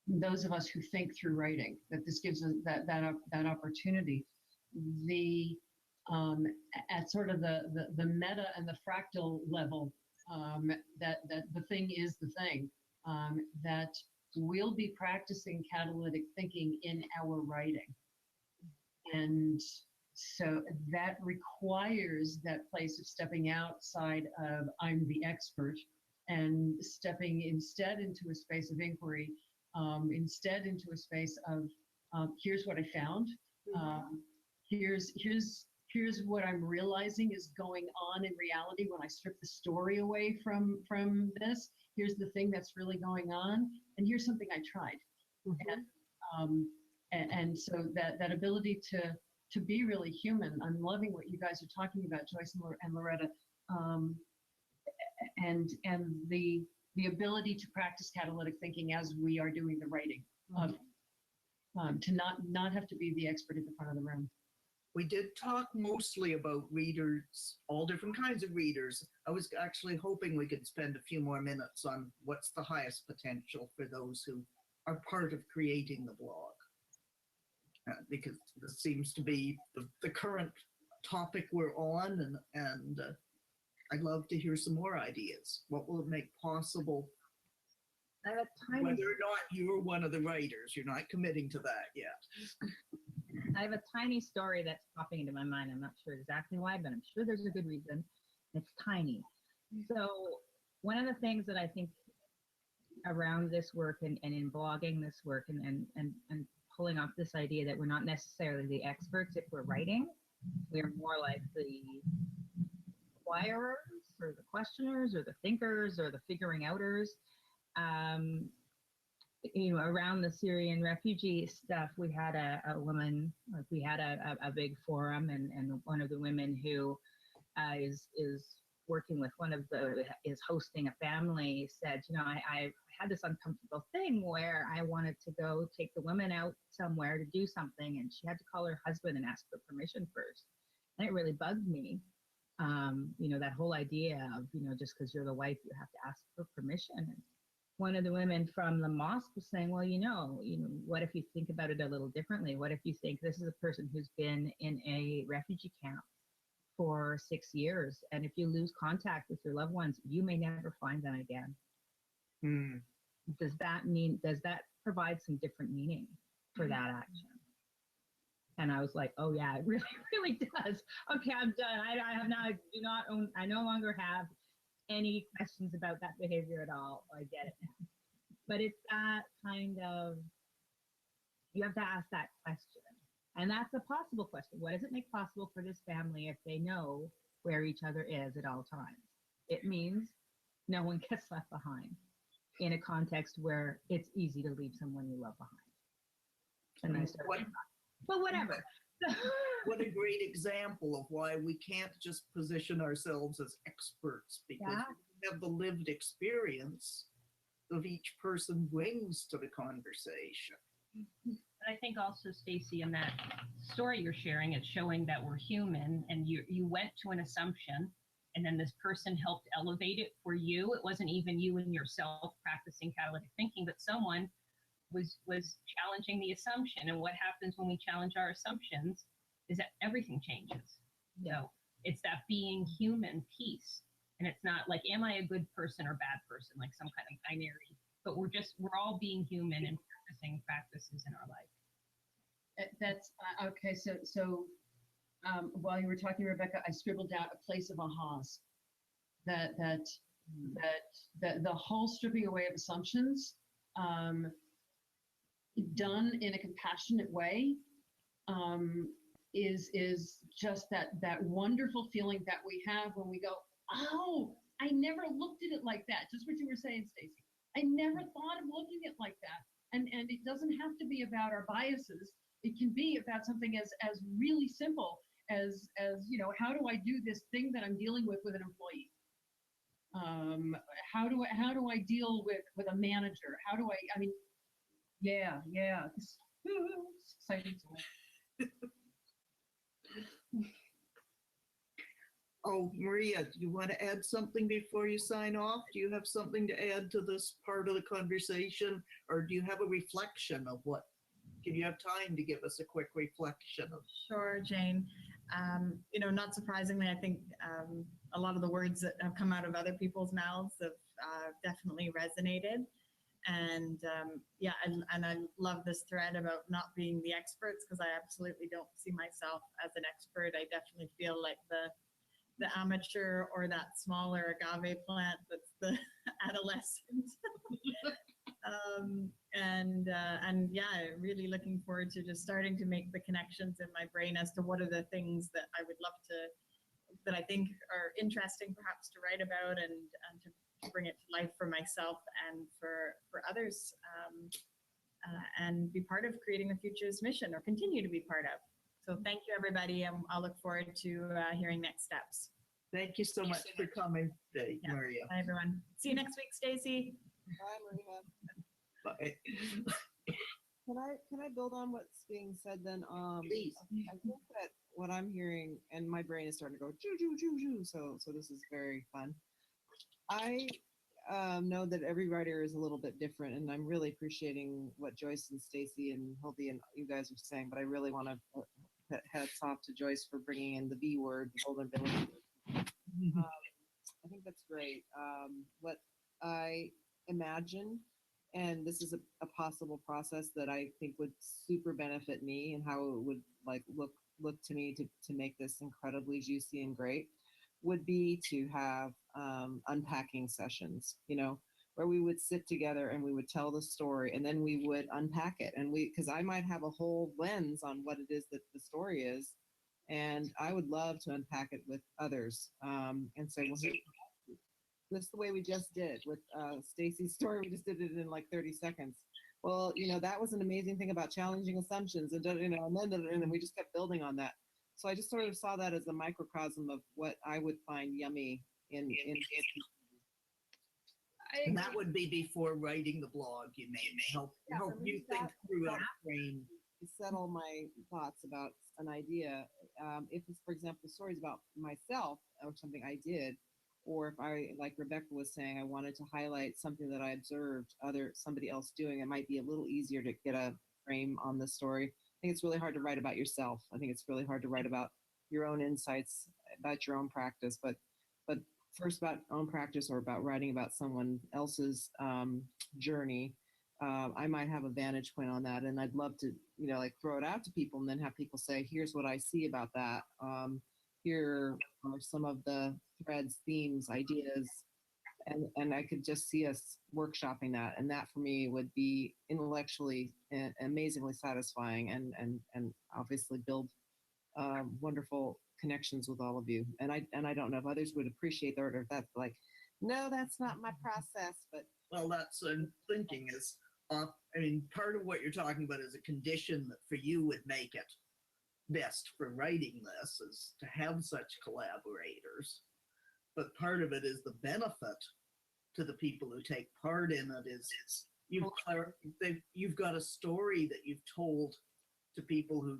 B: those of us who think through writing, that this gives us that opportunity. At sort of the meta and the fractal level, that the thing is the thing, that we'll be practicing catalytic thinking in our writing. And so that requires that place of stepping outside of I'm the expert and stepping instead into a space of inquiry, instead into a space of here's what I found, here's what I'm realizing is going on in reality when I strip the story away from this. Here's the thing that's really going on, and here's something I tried. And so that ability to be really human. I'm loving what you guys are talking about, Joyce and Loretta. and the ability to practice catalytic thinking as we are doing the writing, to not have to be the expert at the front of the room.
A: We did talk mostly about readers, all different kinds of readers. I was actually hoping we could spend a few more minutes on what's the highest potential for those who are part of creating the blog. Because this seems to be the current topic we're on, and I'd love to hear some more ideas. What will it make possible?
D: I have a tiny,
A: Whether or not you're one of the writers, you're not committing to that yet.
D: I have a tiny story that's popping into my mind. I'm not sure exactly why, but I'm sure there's a good reason. It's tiny. So one of the things that I think around this work and in blogging this work and pulling off this idea that we're not necessarily the experts if we're writing, we're more like the inquirers or the questioners or the thinkers or the figuring outers. Around the Syrian refugee stuff, we had a woman, like we had a big forum, and one of the women who is working with is hosting a family said, I had this uncomfortable thing where I wanted to go take the women out somewhere to do something, and she had to call her husband and ask for permission first. And it really bugged me. That whole idea of, just because you're the wife, you have to ask for permission. And one of the women from the mosque was saying, well, what if you think about it a little differently? What if you think this is a person who's been in a refugee camp for 6 years, and if you lose contact with your loved ones, you may never find them again. Does that provide some different meaning for that action? And I was like, oh yeah, it really, really does. Okay, I'm done. I no longer have any questions about that behavior at all. I get it now. But it's that kind of, you have to ask that question. And that's a possible question. What does it make possible for this family if they know where each other is at all times? It means no one gets left behind in a context where it's easy to leave someone you love behind. And I started, but whatever.
A: What a great example of why we can't just position ourselves as experts, because we have the lived experience of each person brings to the conversation.
C: But I think also, Stacy, in that story you're sharing, it's showing that we're human, and you went to an assumption, and then this person helped elevate it for you. It wasn't even you and yourself practicing catalytic thinking, but someone was challenging the assumption. And what happens when we challenge our assumptions is that everything changes. So it's that being human piece. And it's not like, am I a good person or bad person, like some kind of binary, but we're all being human and practicing practices in our life.
B: That's okay. So while you were talking, Rebecca, I scribbled out a place of ahas. That the whole stripping away of assumptions, done in a compassionate way, is just that wonderful feeling that we have when we go, oh, I never looked at it like that. Just what you were saying, Stacy. I never thought of looking at it like that. And it doesn't have to be about our biases. It can be about something as really simple as how do I do this thing that I'm dealing with an employee? How do I deal with a manager? It's exciting to me.
A: Oh, Maria, do you want to add something before you sign off? Do you have something to add to this part of the conversation, or do you have a reflection of what? Can you have time to give us a quick reflection of?
I: Sure, Jane. Not surprisingly, I think a lot of the words that have come out of other people's mouths have definitely resonated. And I love this thread about not being the experts, because I absolutely don't see myself as an expert. I definitely feel like the amateur, or that smaller agave plant that's the adolescent. Really looking forward to just starting to make the connections in my brain as to what are the things that I would love that I think are interesting perhaps to write about, and to bring it to life for myself and for others, and be part of creating the future's mission, or continue to be part of. So thank you, everybody, and I'll look forward to hearing next steps.
A: Thank you so much for coming today,
I: Yeah.
A: Maria.
I: Bye, everyone. See you next week, Stacy.
L: Bye, Maria.
A: Bye.
L: Can I build on what's being said then?
A: Please.
L: I think that what I'm hearing, and my brain is starting to go choo choo choo choo. So this is very fun. I know that every writer is a little bit different, and I'm really appreciating what Joyce and Stacy and Hildy and you guys are saying. But I really want to put hats off to Joyce for bringing in the V word, vulnerability. I think that's great. What I imagine, and this is a possible process that I think would super benefit me, and how it would like look to me to make this incredibly juicy and great, would be to have unpacking sessions. Where we would sit together and we would tell the story, and then we would unpack it, and because I might have a whole lens on what it is that the story is, and I would love to unpack it with others, and say, well, that's the way we just did with Stacy's story. We just did it in like 30 seconds. Well, that was an amazing thing about challenging assumptions, and then we just kept building on that. So I just sort of saw that as a microcosm of what I would find yummy in.
A: And that would be before writing the blog. You may help you think through a frame.
L: Settle my thoughts about an idea. If it's, for example, the story's about myself or something I did, or if I, like Rebecca was saying, I wanted to highlight something that I observed somebody else doing, it might be a little easier to get a frame on the story. I think it's really hard to write about yourself. I think it's really hard to write about your own insights, about your own practice, but first about own practice or about writing about someone else's journey. I might have a vantage point on that, and I'd love to, like throw it out to people and then have people say, here's what I see about that. Here are some of the threads, themes, ideas, and I could just see us workshopping that. And that for me would be intellectually and amazingly satisfying, and obviously build wonderful connections with all of you. And I don't know if others would appreciate that, or if that's like, no, that's not my process. But
A: well, that's what I'm thinking is, part of what you're talking about is a condition that for you would make it best for writing this is to have such collaborators. But part of it is the benefit to the people who take part in it is you've got a story that you've told to people who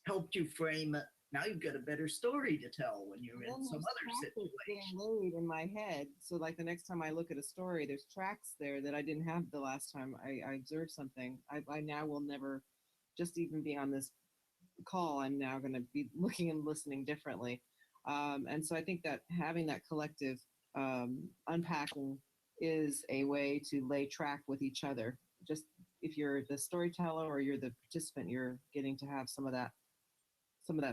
A: helped you frame it. Now you've got a better story to tell when you're in some other situation.
L: Being laid in my head, so like the next time I look at a story, there's tracks there that I didn't have the last time I observed something. I now will never, just even be on this call, I'm now going to be looking and listening differently. And so I think that having that collective unpacking is a way to lay track with each other. Just if you're the storyteller or you're the participant, you're getting to have some of that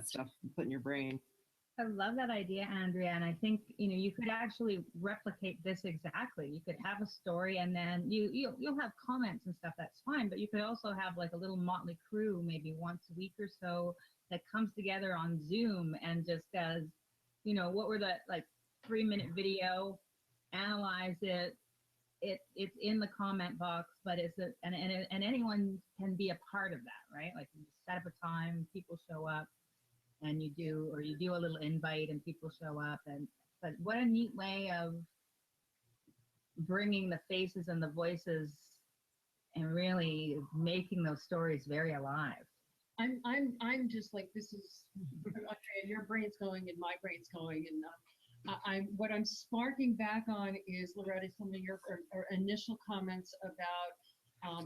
L: stuff put in your brain.
D: I love that idea, Andrea. And I think, you could actually replicate this exactly. You could have a story, and then you'll have comments and stuff. That's fine. But you could also have like a little motley crew, maybe once a week or so, that comes together on Zoom and just does, what were the 3-minute video, analyze it. It's in the comment box, but and anyone can be a part of that, right? Like you set up a time, people show up, and you do a little invite and people show up. But what a neat way of bringing the faces and the voices and really making those stories very alive.
B: I'm just like, this is, okay, your brain's going and my brain's going, and what I'm sparking back on is, Loretta, some of your initial comments about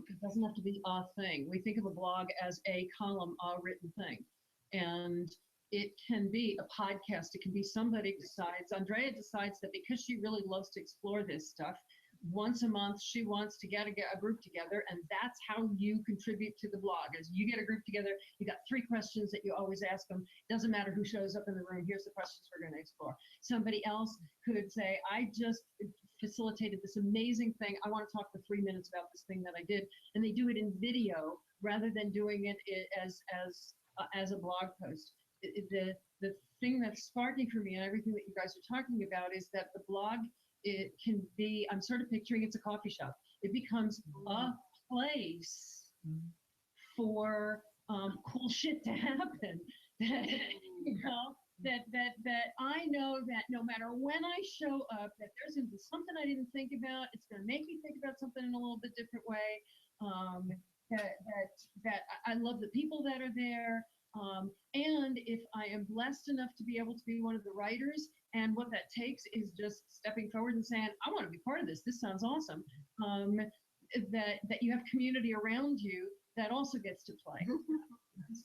B: it doesn't have to be a thing. We think of a blog as a column, a written thing. And it can be a podcast. It can be somebody Andrea decides that because she really loves to explore this stuff, once a month she wants to get a group together, and that's how you contribute to the blog. As you get a group together, you got 3 questions that you always ask them. Doesn't matter who shows up in the room. Here's the questions we're going to explore. Somebody else could say, I just facilitated this amazing thing. I want to talk for 3 minutes about this thing that I did, and they do it in video rather than doing it as a blog post. The thing that's sparking for me and everything that you guys are talking about is that the blog, it can be, I'm sort of picturing it's a coffee shop. It becomes a place for cool shit to happen. that I know that no matter when I show up, that there's going to be something I didn't think about. It's going to make me think about something in a little bit different way. That I love the people that are there. And if I am blessed enough to be able to be one of the writers, and what that takes is just stepping forward and saying, I want to be part of this. This sounds awesome. That you have community around you that also gets to play.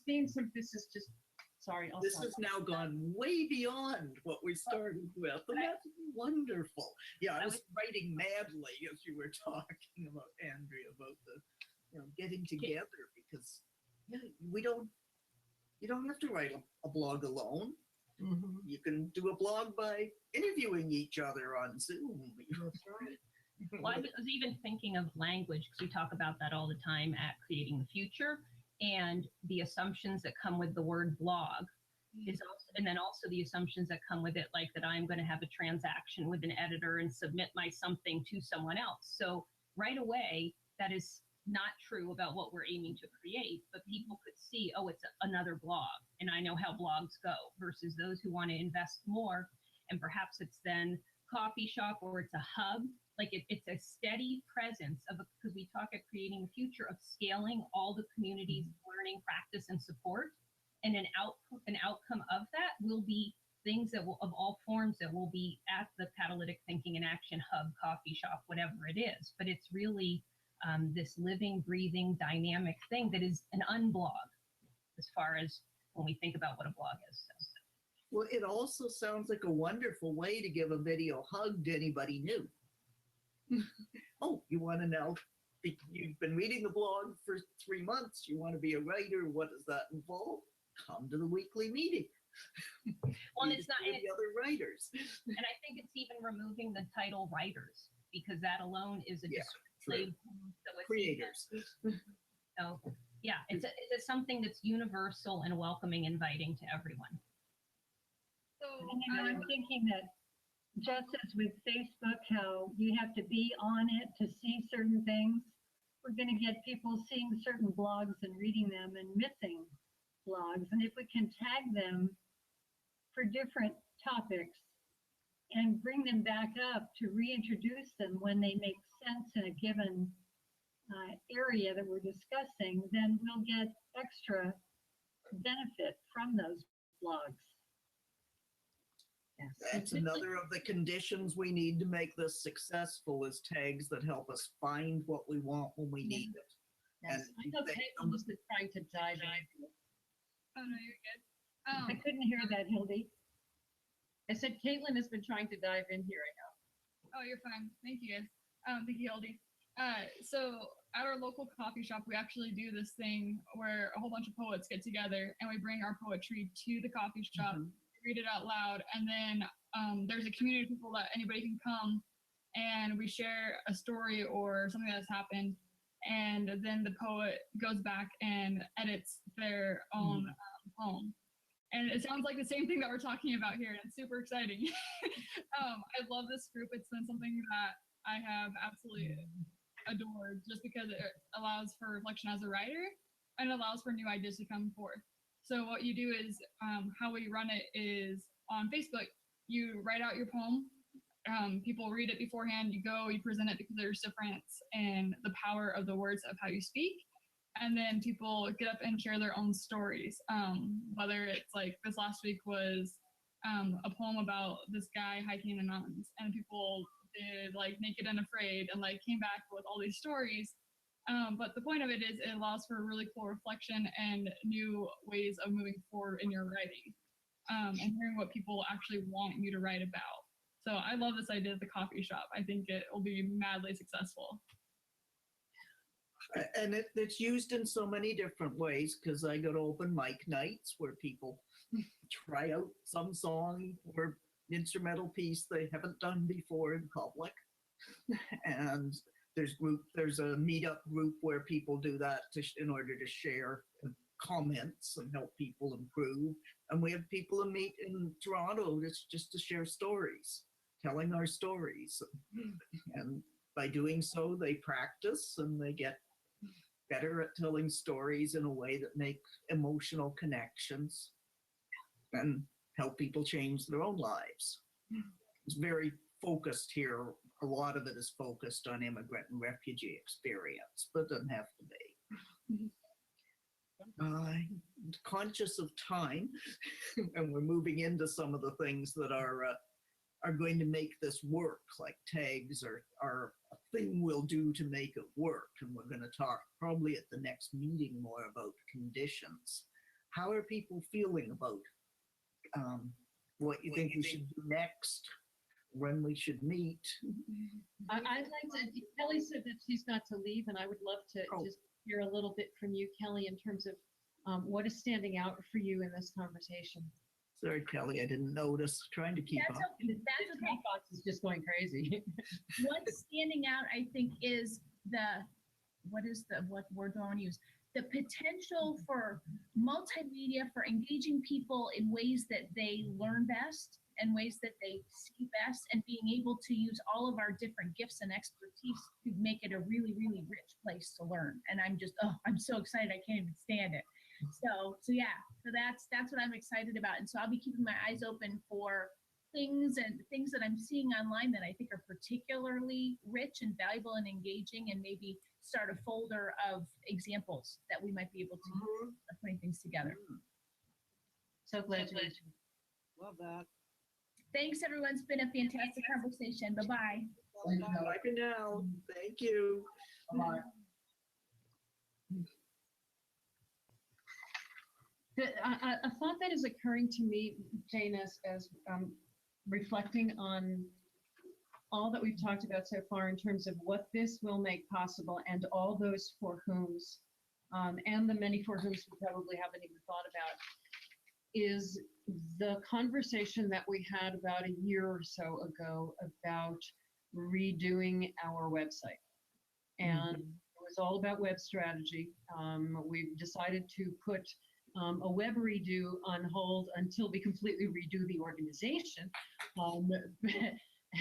B: Seems like this is just, sorry.
A: This has now gone way beyond what we started with, and that's wonderful. Yeah, I was writing madly as you were talking about, Andrea, about the getting together, because you don't have to write a blog alone. You can do a blog by interviewing each other on Zoom.
C: That's right. Well, I was even thinking of language, because we talk about that all the time at Creating the Future, and the assumptions that come with the word blog is also, and then also the assumptions that come with it, like that I'm going to have a transaction with an editor and submit my something to someone else. So right away, that is not true about what we're aiming to create, but people could see, oh, it's another blog, and I know how blogs go, versus those who want to invest more, and perhaps it's then coffee shop, or it's a hub. Like it's a steady presence of, because we talk at Creating the Future of scaling all the community's learning, practice, and support, and an outcome of that will be things that will, of all forms, that will be at the Catalytic Thinking and Action Hub, coffee shop, whatever it is. But it's really this living, breathing, dynamic thing that is an unblog, as far as when we think about what a blog is. So.
A: Well, it also sounds like a wonderful way to give a video hug to anybody new. Oh, you want to know? You've been reading the blog for 3 months. You want to be a writer. What does that involve? Come to the weekly meeting.
C: Well, and it's not
A: the other writers.
C: And I think it's even removing the title writers, because that alone is a
A: true.
C: So
A: Creators.
C: So yeah, it's something that's universal and welcoming, inviting to everyone.
M: So I'm thinking that just as with Facebook, how you have to be on it to see certain things, we're going to get people seeing certain blogs and reading them and missing blogs. And if we can tag them for different topics and bring them back up to reintroduce them when they make sense in a given area that we're discussing, then we'll get extra benefit from those blogs.
A: Yes. That's another of the conditions we need to make this successful, is tags that help us find what we want when we need it.
B: Yes. I know Caitlin has been trying to dive in.
G: Oh, no, you're good.
M: I couldn't hear that, Hildy.
B: I said Caitlin has been trying to dive in here right now.
G: Oh, you're fine. Thank you, guys. Thank you, Hildy. So at our local coffee shop, we actually do this thing where a whole bunch of poets get together and we bring our poetry to the coffee shop, read it out loud, and then there's a community of people that anybody can come, and we share a story or something that's happened, and then the poet goes back and edits their own poem. And it sounds like the same thing that we're talking about here, and it's super exciting. I love this group. It's been something that I have absolutely adored, just because it allows for reflection as a writer and allows for new ideas to come forth. So what you do is, how we run it is on Facebook, you write out your poem, people read it beforehand, you go, you present it, because there's difference in the power of the words of how you speak. And then people get up and share their own stories. Whether it's like this last week was a poem about this guy hiking in the mountains, and people did like Naked and Afraid, and like came back with all these stories. But the point of it is it allows for really cool reflection and new ways of moving forward in your writing, and hearing what people actually want you to write about. So I love this idea of the coffee shop. I think it will be madly successful.
A: And it's used in so many different ways, because I go to open mic nights where people try out some song or instrumental piece they haven't done before in public. And there's a meetup group where people do that in order to share comments and help people improve. And we have people who meet in Toronto just to share stories, telling our stories. And by doing so, they practice and they get better at telling stories in a way that make emotional connections and help people change their own lives. It's very focused here. A lot of it is focused on immigrant and refugee experience, but it doesn't have to be. Conscious of time, and we're moving into some of the things that are going to make this work, like tags are a thing we'll do to make it work. And we're going to talk probably at the next meeting more about conditions. How are people feeling about what you think we should do next, when we should meet?
B: I'd like to, Kelly said that she's got to leave, and I would love to just hear a little bit from you, Kelly, in terms of what is standing out for you in this conversation.
A: Sorry, Kelly, I didn't notice. Trying to keep up.
B: Okay. That's okay. Box is just going crazy.
H: What's standing out, I think, is what word do I want to use? The potential for multimedia, for engaging people in ways that they learn best and ways that they see best, and being able to use all of our different gifts and expertise to make it a really, really rich place to learn. And I'm so excited. I can't even stand it. So that's what I'm excited about. And so I'll be keeping my eyes open for things that I'm seeing online that I think are particularly rich and valuable and engaging, and maybe start a folder of examples that we might be able to use putting things together.
B: So glad you
L: Love that.
H: Thanks, everyone. It's been a fantastic conversation. Bye-bye.
A: Bye for now. Thank you.
E: Bye.
B: A thought that is occurring to me, Jane, as reflecting on all that we've talked about so far in terms of what this will make possible, and all those for whom's, and the many for whom's we probably haven't even thought about, is the conversation that we had about a year or so ago about redoing our website. And it was all about web strategy. We've decided to put a web redo on hold until we completely redo the organization,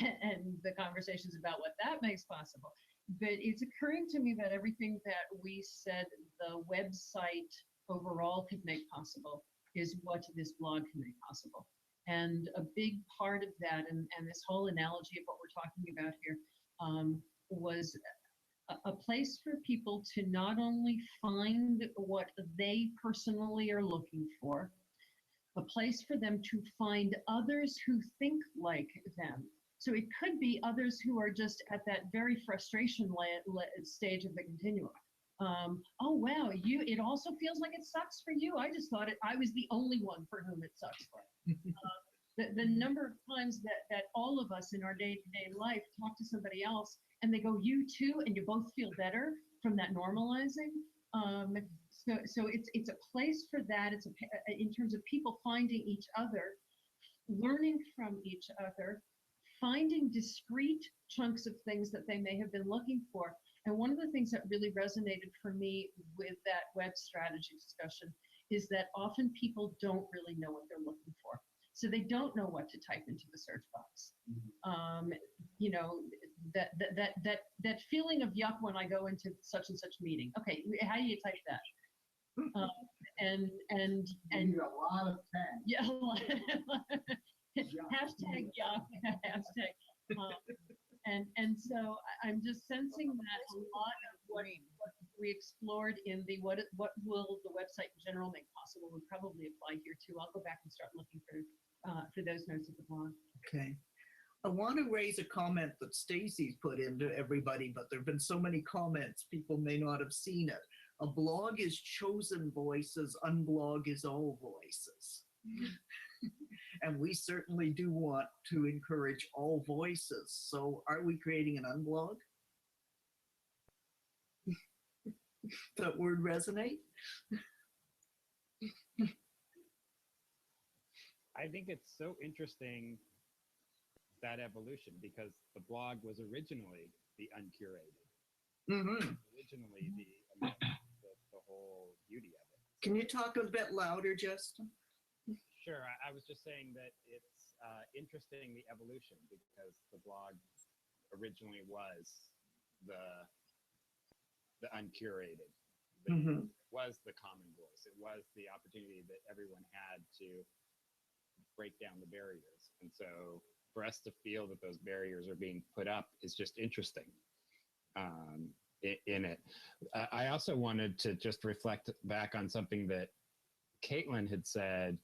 B: and the conversations about what that makes possible. But it's occurring to me that everything that we said the website overall could make possible is what this blog can make possible. And a big part of that, and this whole analogy of what we're talking about here, was a place for people to not only find what they personally are looking for, a place for them to find others who think like them. So it could be others who are just at that very frustration stage of the continuum. Oh, wow, it also feels like it sucks for you. I just thought I was the only one for whom it sucks for. The number of times that all of us in our day-to-day life talk to somebody else and they go, you too, and you both feel better from that normalizing. So it's a place for that. It's in terms of people finding each other, learning from each other, finding discrete chunks of things that they may have been looking for. And one of the things that really resonated for me with that web strategy discussion is that often people don't really know what they're looking for. So they don't know what to type into the search box. You know, that feeling of yuck when I go into such and such meeting. Okay, how do you type that? And
E: you need a lot of tags.
B: Yeah, hashtag yuck, hashtag. And so I'm just sensing that a lot of what we explored in the what will the website in general make possible would probably apply here too. I'll go back and start looking for those notes at the blog.
A: Okay. I want to raise a comment that Stacy's put into everybody, but there have been so many comments, people may not have seen it. A blog is chosen voices, unblog is all voices. And we certainly do want to encourage all voices. So are we creating an unblog? That word resonate?
J: I think it's so interesting, that evolution, because the blog was originally the uncurated. Originally the whole beauty of it.
A: Can you talk a bit louder, Justin?
J: Sure. I was just saying that it's interesting, the evolution, because the blog originally was the uncurated. It was the common voice. It was the opportunity that everyone had to break down the barriers. And so for us to feel that those barriers are being put up is just interesting in it. I also wanted to just reflect back on something that Caitlin had said,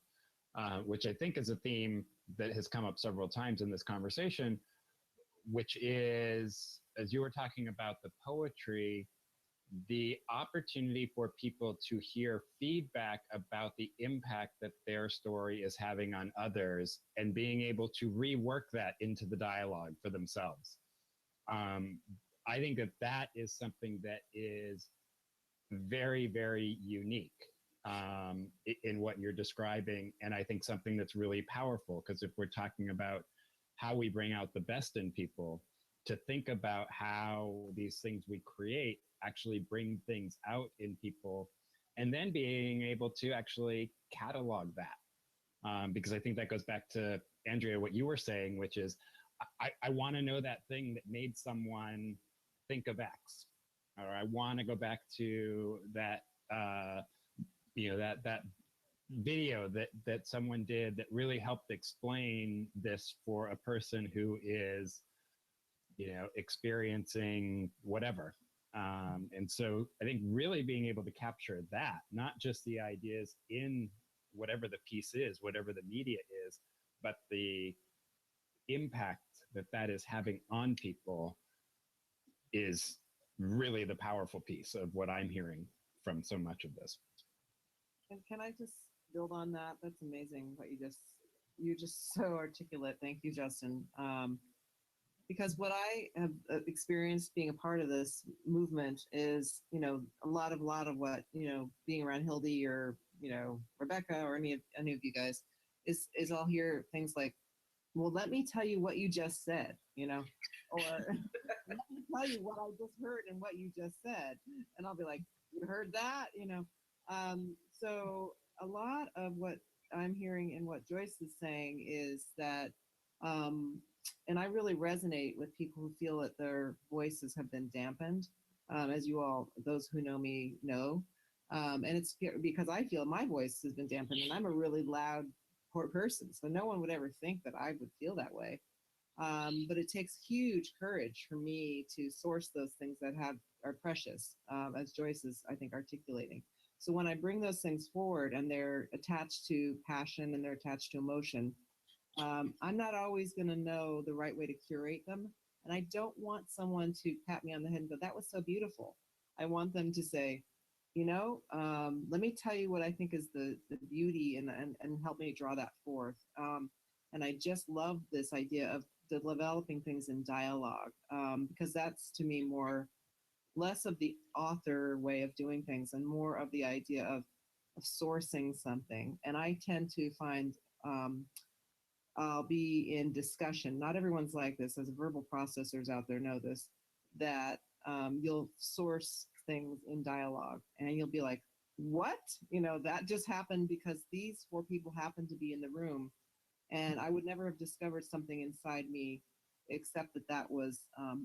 J: which I think is a theme that has come up several times in this conversation, which is, as you were talking about the poetry, the opportunity for people to hear feedback about the impact that their story is having on others and being able to rework that into the dialogue for themselves. I think that that is something that is very, very unique in what you're describing. And I think something that's really powerful, because if we're talking about how we bring out the best in people, to think about how these things we create actually bring things out in people, and then being able to actually catalog that. Because I think that goes back to, Andrea, what you were saying, which is, I want to know that thing that made someone think of X, or I want to go back to that, that video that someone did that really helped explain this for a person who is, experiencing whatever. And so I think really being able to capture that, not just the ideas in whatever the piece is, whatever the media is, but the impact that that is having on people is really the powerful piece of what I'm hearing from so much of this.
L: And can I just build on that? That's amazing what you just so articulate. Thank you, Justin. Because what I have experienced being a part of this movement is, a lot of what, being around Hildy or, Rebecca or any of you guys is I'll hear things like, well, let me tell you what you just said, or let me tell you what I just heard and what you just said. And I'll be like, you heard that, So a lot of what I'm hearing and what Joyce is saying is that, and I really resonate with people who feel that their voices have been dampened, as you all, those who know me know. And it's because I feel my voice has been dampened, and I'm a really loud person. So no one would ever think that I would feel that way. But it takes huge courage for me to source those things that are precious, as Joyce is, I think, articulating. So when I bring those things forward and they're attached to passion and they're attached to emotion, I'm not always going to know the right way to curate them. And I don't want someone to pat me on the head and go, that was so beautiful. I want them to say, let me tell you what I think is the beauty and help me draw that forth. And I just love this idea of developing things in dialogue, because that's to me less of the author way of doing things and more of the idea of sourcing something. And I tend to find, I'll be in discussion. Not everyone's like this, as verbal processors out there know this, that you'll source things in dialogue and you'll be like, what? That just happened because these 4 people happened to be in the room. And I would never have discovered something inside me except that was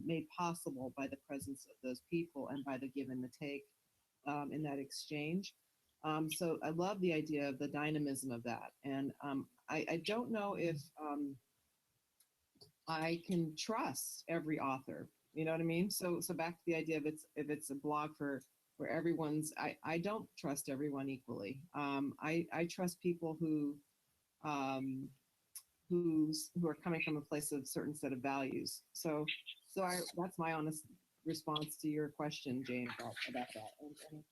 L: made possible by the presence of those people and by the give and the take in that exchange. So I love the idea of the dynamism of that. And I don't know if I can trust every author, you know what I mean? So back to the idea of if it's a blog for everyone's, I don't trust everyone equally. I trust people who are coming from a place of certain set of values. So that's my honest response to your question, Jane, about that. And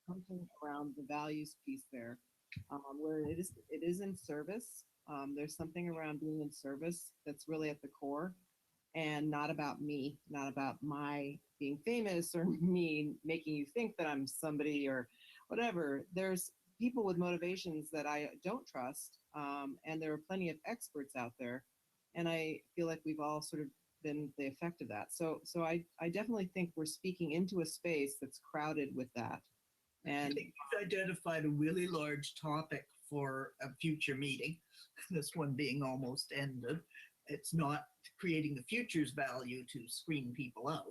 L: something around the values piece there, where it is in service. There's something around being in service that's really at the core, and not about me, not about my being famous or me making you think that I'm somebody or whatever. There's people with motivations that I don't trust, and there are plenty of experts out there, and I feel like we've all sort of been the effect of that. So I definitely think we're speaking into a space that's crowded with that. And
A: I think you've identified a really large topic for a future meeting, this one being almost ended. It's not creating the future's value to screen people out,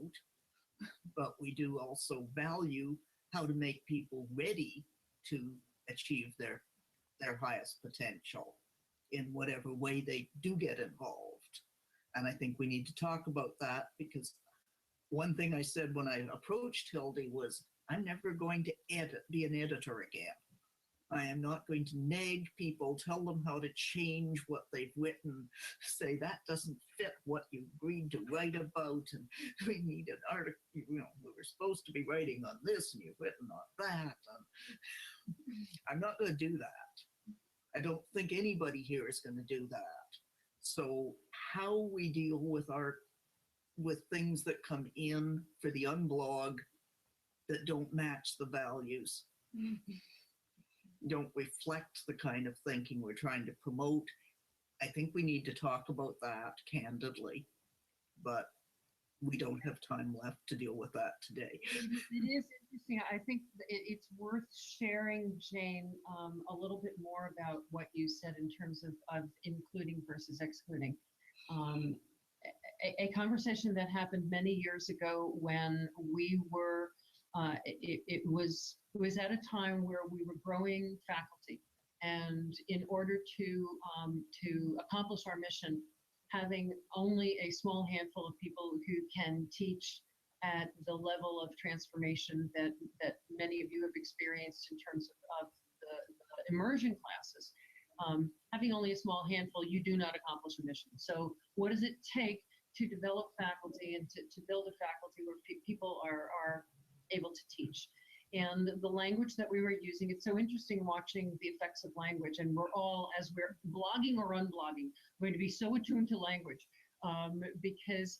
A: but we do also value how to make people ready to achieve their highest potential. in whatever way they do get involved. And I think we need to talk about that, because one thing I said when I approached Hildy was, I'm never going to be an editor again. I am not going to nag people, tell them how to change what they've written, say that doesn't fit what you agreed to write about, and we need an article, we were supposed to be writing on this and you've written on that. I'm not going to do that. I don't think anybody here is going to do that. So how we deal with things that come in for the unblog that don't match the values, don't reflect the kind of thinking we're trying to promote. I think we need to talk about that candidly, but we don't have time left to deal with that today.
B: It is interesting. I think it's worth sharing, Jane, a little bit more about what you said in terms of including versus excluding. A conversation that happened many years ago when we were, it was at a time where we were growing faculty, and in order to accomplish our mission, having only a small handful of people who can teach at the level of transformation that many of you have experienced in terms of the immersion classes. Having only a small handful, you do not accomplish a mission. So what does it take to develop faculty and to build a faculty where people are able to teach? And the language that we were using, it's so interesting watching the effects of language, and we're all, as we're blogging or unblogging, going to be so attuned to language, because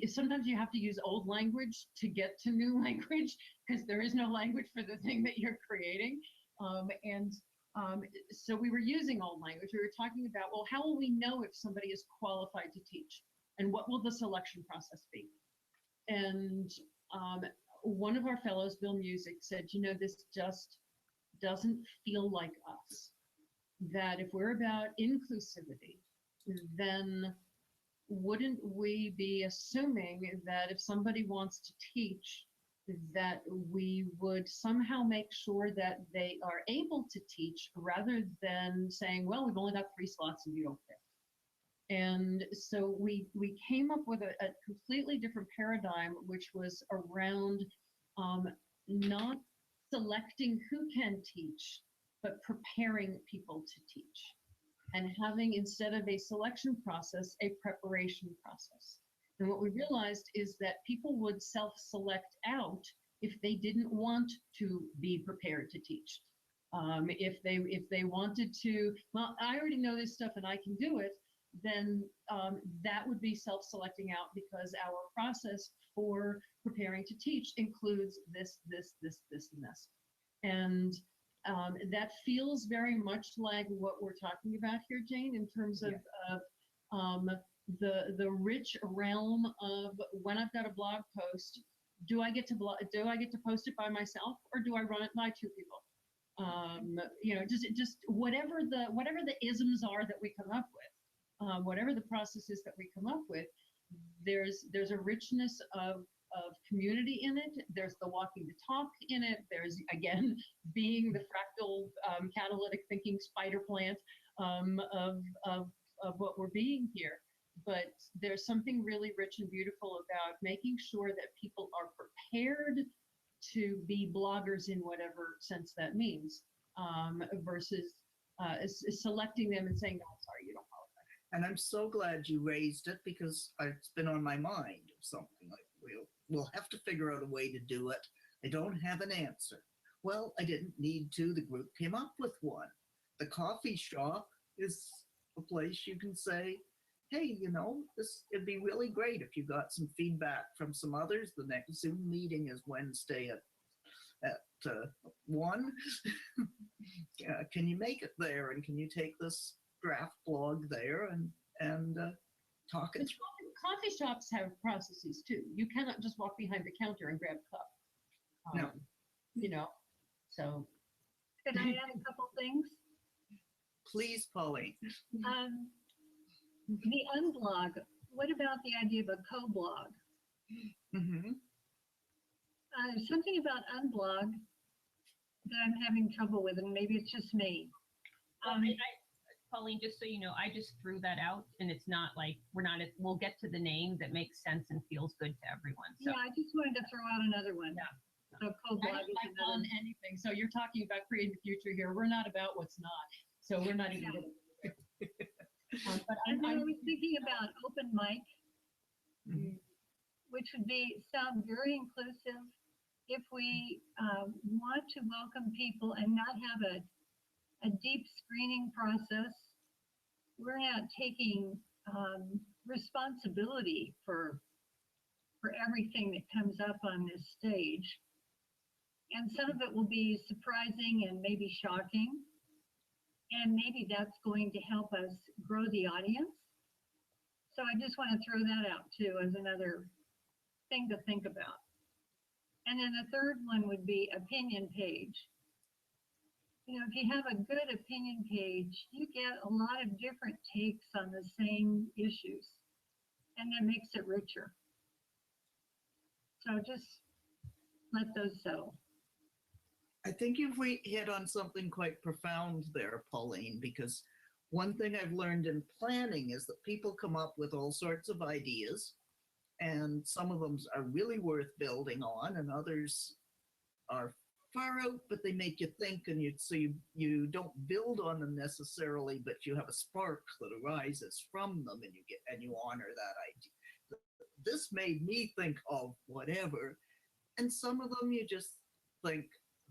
B: sometimes you have to use old language to get to new language, because there is no language for the thing that you're creating. So we were using old language. We were talking about, well, how will we know if somebody is qualified to teach? And what will the selection process be? And one of our fellows, Bill Music, said, this just doesn't feel like us. That if we're about inclusivity, then wouldn't we be assuming that if somebody wants to teach, that we would somehow make sure that they are able to teach, rather than saying, well, we've only got 3 slots and you don't fit. And so we came up with a completely different paradigm, which was around not selecting who can teach, but preparing people to teach. And having, instead of a selection process, a preparation process. And what we realized is that people would self-select out if they didn't want to be prepared to teach. If they wanted to, well, I already know this stuff and I can do it, then that would be self-selecting out, because our process for preparing to teach includes this, and this. And that feels very much like what we're talking about here, Jane, in terms of the rich realm of, when I've got a blog post, do I get to post it by myself, or do I run it by 2 people? Just whatever the isms are that we come up with, whatever the process is that we come up with, there's a richness of community in it. There's the walking the talk in it. There's, again, being the fractal catalytic thinking spider plant of what we're being here. But there's something really rich and beautiful about making sure that people are prepared to be bloggers in whatever sense that means, versus selecting them and saying, no, I'm sorry, you don't qualify.
A: And I'm so glad you raised it, because it's been on my mind of something like, we'll have to figure out a way to do it. I don't have an answer. Well, I didn't need to. The group came up with one. The coffee shop is a place you can say, hey, it'd be really great if you got some feedback from some others. The next Zoom meeting is Wednesday at 1. Can you make it there? And can you take this draft blog there and talk it through?
B: Coffee shops have processes too. You cannot just walk behind the counter and grab a cup.
A: No.
B: So.
M: Could I add a couple things?
A: Please, Pauline.
M: The unblog, what about the idea of a co-blog?
A: Mm-hmm.
M: Something about unblog that I'm having trouble with, and maybe it's just me.
C: Pauline, just so you know, I just threw that out, and it's not like we'll get to the name that makes sense and feels good to everyone. So.
M: Yeah, I just wanted to throw out another one.
C: Yeah.
M: So cold
B: I
M: blog
B: don't
M: is
B: like
M: another.
B: on anything. So you're talking about creating the future here. We're not about what's not. So we're not even. But
M: And then I was thinking about open mic, which would sound very inclusive. If we want to welcome people and not have a deep screening process, we're not taking responsibility for everything that comes up on this stage. And some of it will be surprising and maybe shocking. And maybe that's going to help us grow the audience. So I just want to throw that out too as another thing to think about. And then the third one would be opinion page. You know, if you have a good opinion page, you get a lot of different takes on the same issues, and that makes it richer. So just let those settle.
A: I think if we hit on something quite profound there, Pauline, because one thing I've learned in planning is that people come up with all sorts of ideas, and some of them are really worth building on, and others are far out, but they make you think, and you don't build on them necessarily, but you have a spark that arises from them, and you honor that idea. This made me think of whatever, and some of them you just think,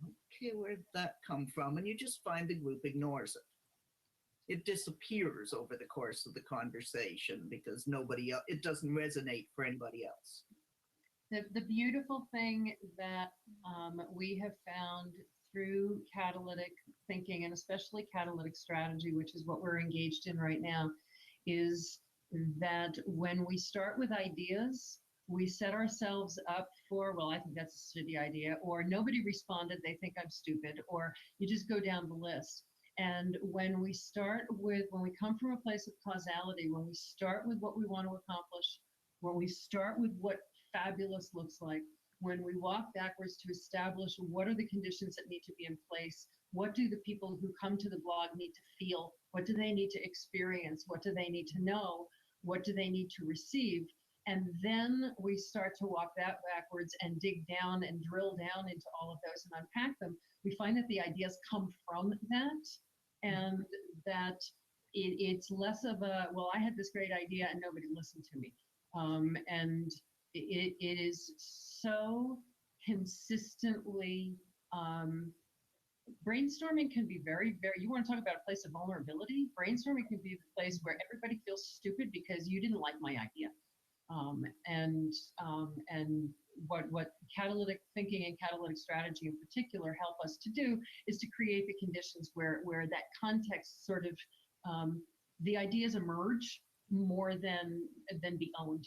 A: okay, where'd that come from? And you just find the group ignores it. It disappears over the course of the conversation because it doesn't resonate for anybody else.
B: The beautiful thing that we have found through catalytic thinking, and especially catalytic strategy, which is what we're engaged in right now, is that when we start with ideas, we set ourselves up for, well, I think that's a shitty idea, or nobody responded, they think I'm stupid, or you just go down the list. And when we come from a place of causality, when we start with what we want to accomplish, when we start with what fabulous looks like, when we walk backwards to establish what are the conditions that need to be in place, what do the people who come to the blog need to feel, what do they need to experience, what do they need to know, what do they need to receive, and then we start to walk that backwards and dig down and drill down into all of those and unpack them, we find that the ideas come from that, and that it's less of a, well, I had this great idea and nobody listened to me. And it is so consistently, brainstorming can be very, very, you want to talk about a place of vulnerability? Brainstorming can be the place where everybody feels stupid because you didn't like my idea. And what catalytic thinking and catalytic strategy in particular help us to do is to create the conditions where that context sort of, the ideas emerge more than be owned.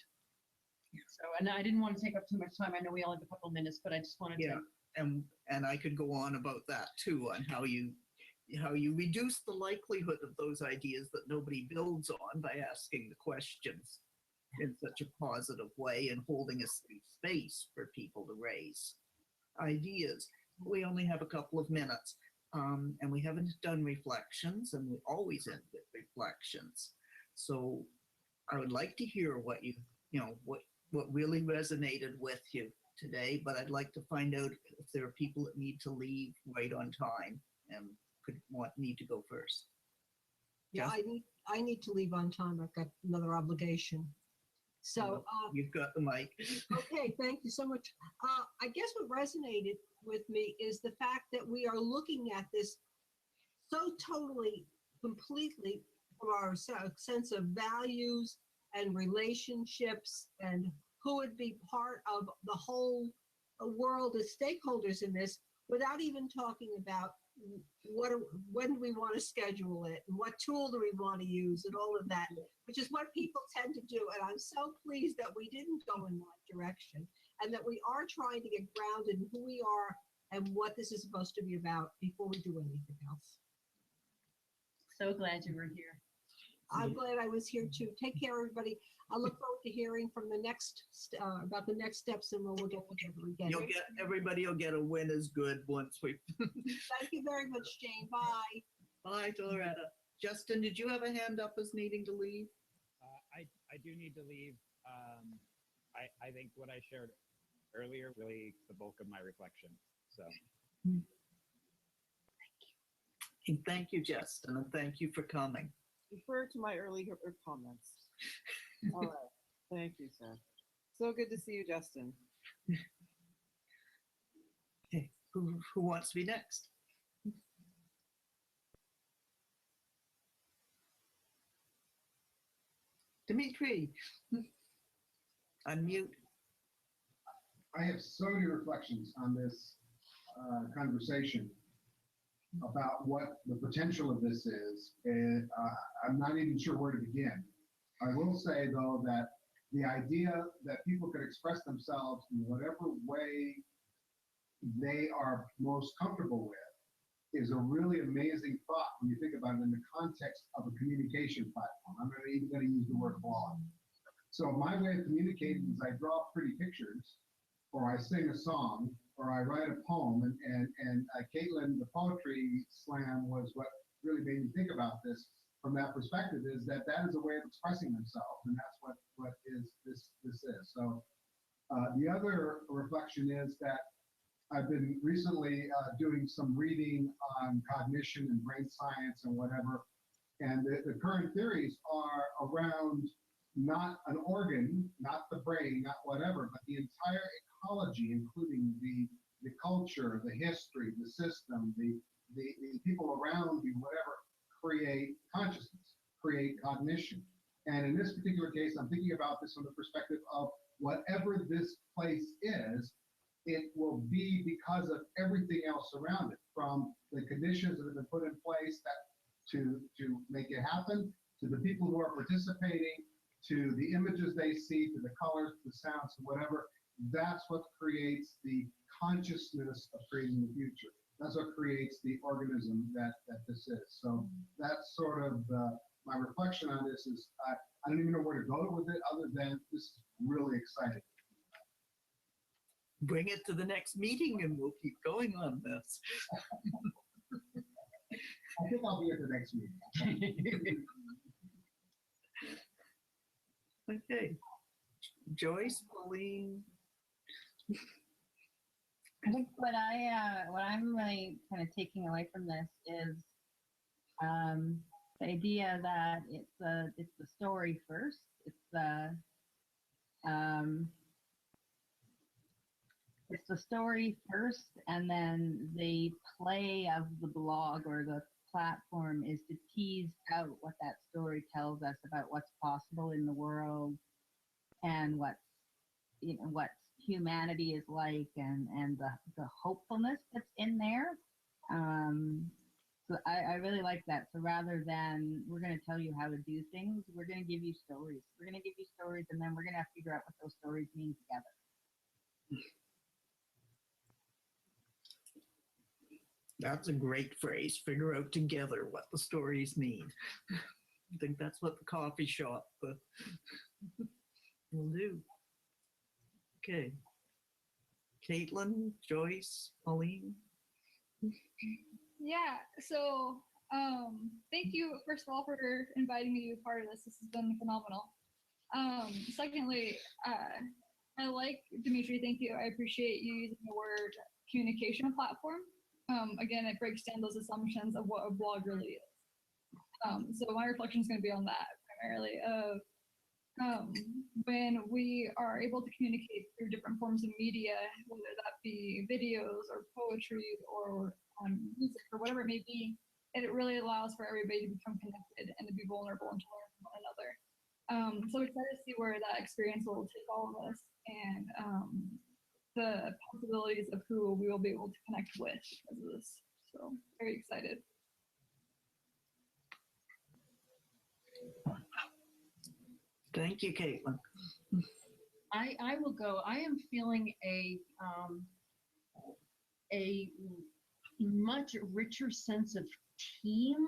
B: So, and I didn't want to take up too much time. I know we only have a couple minutes, but I just wanted to.
A: And I could go on about that too, on how you reduce the likelihood of those ideas that nobody builds on by asking the questions in such a positive way and holding a safe space for people to raise ideas. We only have a couple of minutes, and we haven't done reflections, and we always end with reflections. So I would like to hear what what really resonated with you today, but I'd like to find out if there are people that need to leave right on time and need to go first.
F: Yeah, I need to leave on time. I've got another obligation. So
A: you've got the mic.
F: Okay, thank you so much. I guess what resonated with me is the fact that we are looking at this so totally, completely from our sense of values and relationships and who would be part of the whole world as stakeholders in this, without even talking about when do we want to schedule it and what tool do we want to use and all of that, which is what people tend to do. And I'm so pleased that we didn't go in that direction and that we are trying to get grounded in who we are and what this is supposed to be about before we do anything else.
B: So glad you were here.
F: I'm glad I was here too. Take care, everybody. I look forward to hearing from the next about the next steps, and we'll get together again.
A: Everybody will get a win is good once we.
F: Thank you very much, Jane. Bye.
A: Hi, Loretta. Justin, did you have a hand up as needing to leave?
J: I do need to leave. I think what I shared earlier really the bulk of my reflection. So.
A: And thank you, Justin, and thank you for coming.
L: Refer to my earlier comments. All right. Thank you, sir. So good to see you, Justin.
A: Okay, who wants to be next? Dimitri, unmute.
E: I have so many reflections on this conversation about what the potential of this is, and I'm not even sure where to begin. I will say, though, that the idea that people could express themselves in whatever way they are most comfortable with is a really amazing thought when you think about it in the context of a communication platform. I'm not even going to use the word blog. So my way of communicating is I draw pretty pictures, or I sing a song, or I write a poem. And Caitlin, the poetry slam was what really made me think about this from that perspective, is that is a way of expressing themselves, and that's what this is. So the other reflection is that I've been recently doing some reading on cognition and brain science and whatever, and the current theories are around not an organ, not the brain, not whatever, but the entire ecology, including the culture, the history, the system, the people around you, whatever, create consciousness, create cognition. And in this particular case, I'm thinking about this from the perspective of whatever this place is, it will be because of everything else around it, from the conditions that have been put in place to make it happen, to the people who are participating, to the images they see, to the colors, the sounds, whatever. That's what creates the consciousness of creating the future. That's what creates the organism that this is. So that's sort of my reflection on this is I don't even know where to go with it other than this is really exciting.
A: Bring it to the next meeting and we'll keep going on this.
E: I think I'll be at the next meeting.
A: Okay. Joyce, Pauline.
D: I think what I'm really kind of taking away from this is the idea that it's the story first. It's the story first, and then the play of the blog or the platform is to tease out what that story tells us about what's possible in the world and what humanity is like, and the hopefulness that's in there. So I really like that. So rather than we're going to tell you how to do things, we're going to give you stories. We're going to give you stories, and then we're going to have to figure out what those stories mean together.
A: That's a great phrase. Figure out together what the stories mean. I think that's what the coffee shop will do. Okay. Caitlin, Joyce, Pauline.
G: Yeah, so thank you, first of all, for inviting me to be part of this. This has been phenomenal. Secondly, I like, Dimitri, thank you. I appreciate you using the word communication platform. Again, it breaks down those assumptions of what a blog really is. So my reflection is going to be on that primarily of when we are able to communicate through different forms of media, whether that be videos or poetry or music or whatever it may be, it really allows for everybody to become connected and to be vulnerable and to learn from one another. So excited to see where that experience will take all of us and the possibilities of who we will be able to connect with because of this. So very excited.
A: Thank you, Caitlin.
B: I will go. I am feeling a much richer sense of team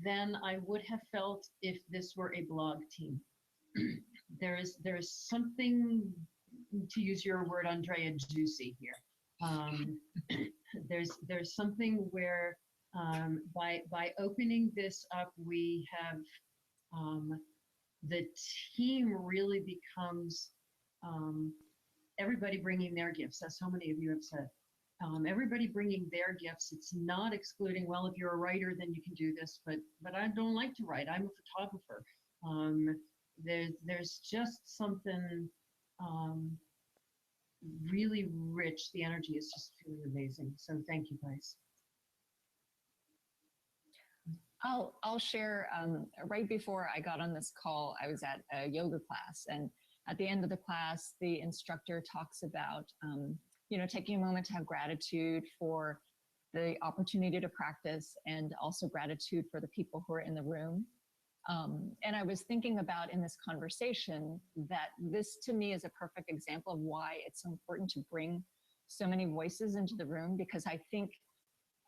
B: than I would have felt if this were a blog team. There is something, to use your word, Andrea, juicy here. There's something where By opening this up, we have the team really becomes everybody bringing their gifts, as so many of you have said. Everybody bringing their gifts. It's not excluding, well, if you're a writer, then you can do this, but I don't like to write. I'm a photographer. There's just something really rich. The energy is just really amazing. So thank you guys.
K: I'll share, right before I got on this call, I was at a yoga class, and at the end of the class, the instructor talks about, taking a moment to have gratitude for the opportunity to practice and also gratitude for the people who are in the room. And I was thinking about in this conversation that this to me is a perfect example of why it's so important to bring so many voices into the room, because I think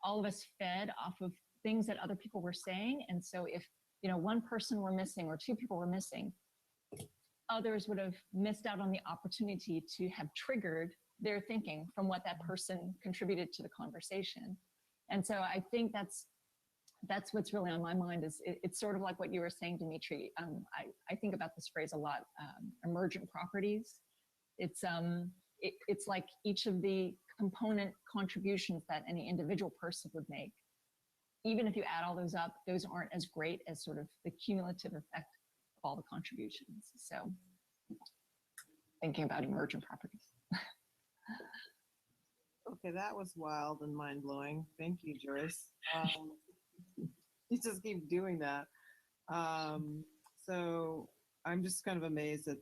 K: all of us fed off of things that other people were saying. And so if, one person were missing or two people were missing, others would have missed out on the opportunity to have triggered their thinking from what that person contributed to the conversation. And so I think that's what's really on my mind. Is it's sort of like what you were saying, Dimitri. I think about this phrase a lot, emergent properties. It's like each of the component contributions that any individual person would make. Even if you add all those up, those aren't as great as sort of the cumulative effect of all the contributions. So thinking about emergent properties.
L: Okay, that was wild and mind-blowing. Thank you, Joyce. You just keep doing that. So I'm just kind of amazed at,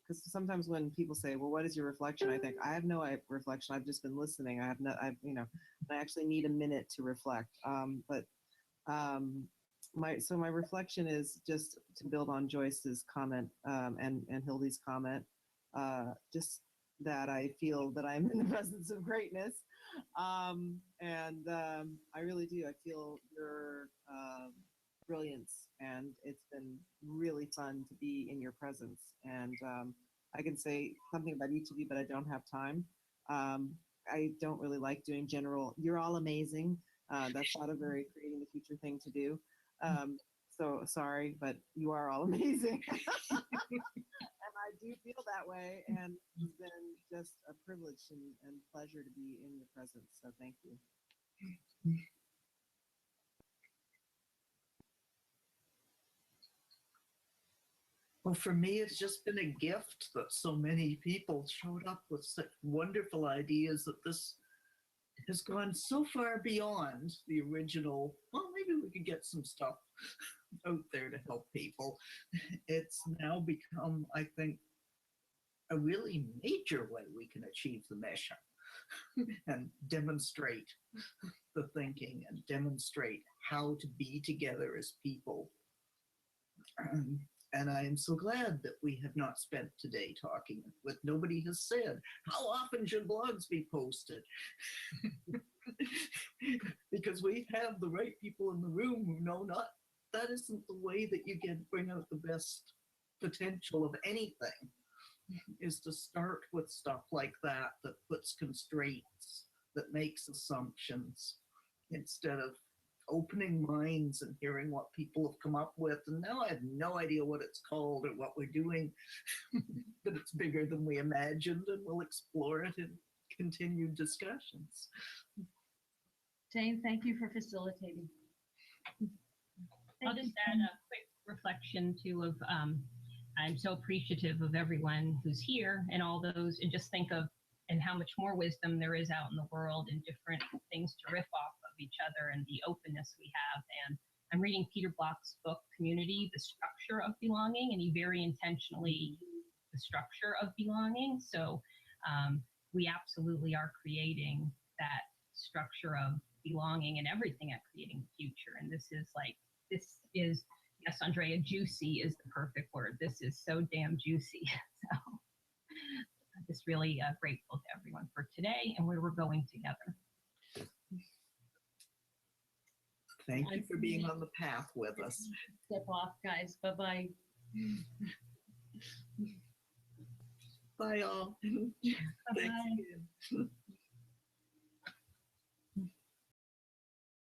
L: because sometimes when people say, well, what is your reflection? I think I have no reflection. I've just been listening. I actually need a minute to reflect. My reflection is just to build on Joyce's comment and Hildy's comment, just that I feel that I'm in the presence of greatness. I really do. I feel your brilliance, and it's been really fun to be in your presence. And I can say something about each of you, but I don't have time. I don't really like doing general, you're all amazing. That's not a very creating the future thing to do. So sorry, but you are all amazing. And I do feel that way. And it's been just a privilege and pleasure to be in your presence. So thank you.
A: Well, for me, it's just been a gift that so many people showed up with such wonderful ideas that this has gone so far beyond the original, well, maybe we could get some stuff out there to help people. It's now become, I think, a really major way we can achieve the mission and demonstrate the thinking and demonstrate how to be together as people. And I am so glad that we have not spent today talking with nobody has said, how often should blogs be posted? Because we have the right people in the room who know not that isn't the way that you bring out the best potential of anything, is to start with stuff like that puts constraints, that makes assumptions, instead of opening minds and hearing what people have come up with. And now I have no idea what it's called or what we're doing, but it's bigger than we imagined, and we'll explore it in continued discussions.
B: Jane, thank you for facilitating.
C: I'll just add a quick reflection too of I'm so appreciative of everyone who's here and all those, and just think of and how much more wisdom there is out in the world and different things to riff off of each other and the openness we have. And I'm reading Peter Block's book, Community, The Structure of Belonging, and he very intentionally used the structure of belonging. So we absolutely are creating that structure of belonging and everything at Creating the Future. And this is, yes, Andrea, juicy is the perfect word. This is so damn juicy. So I'm just really grateful to everyone for today and where we're going together.
A: Thank you for being on the path with us.
B: Step off, guys. Bye-bye.
A: Bye, all. Thanks again.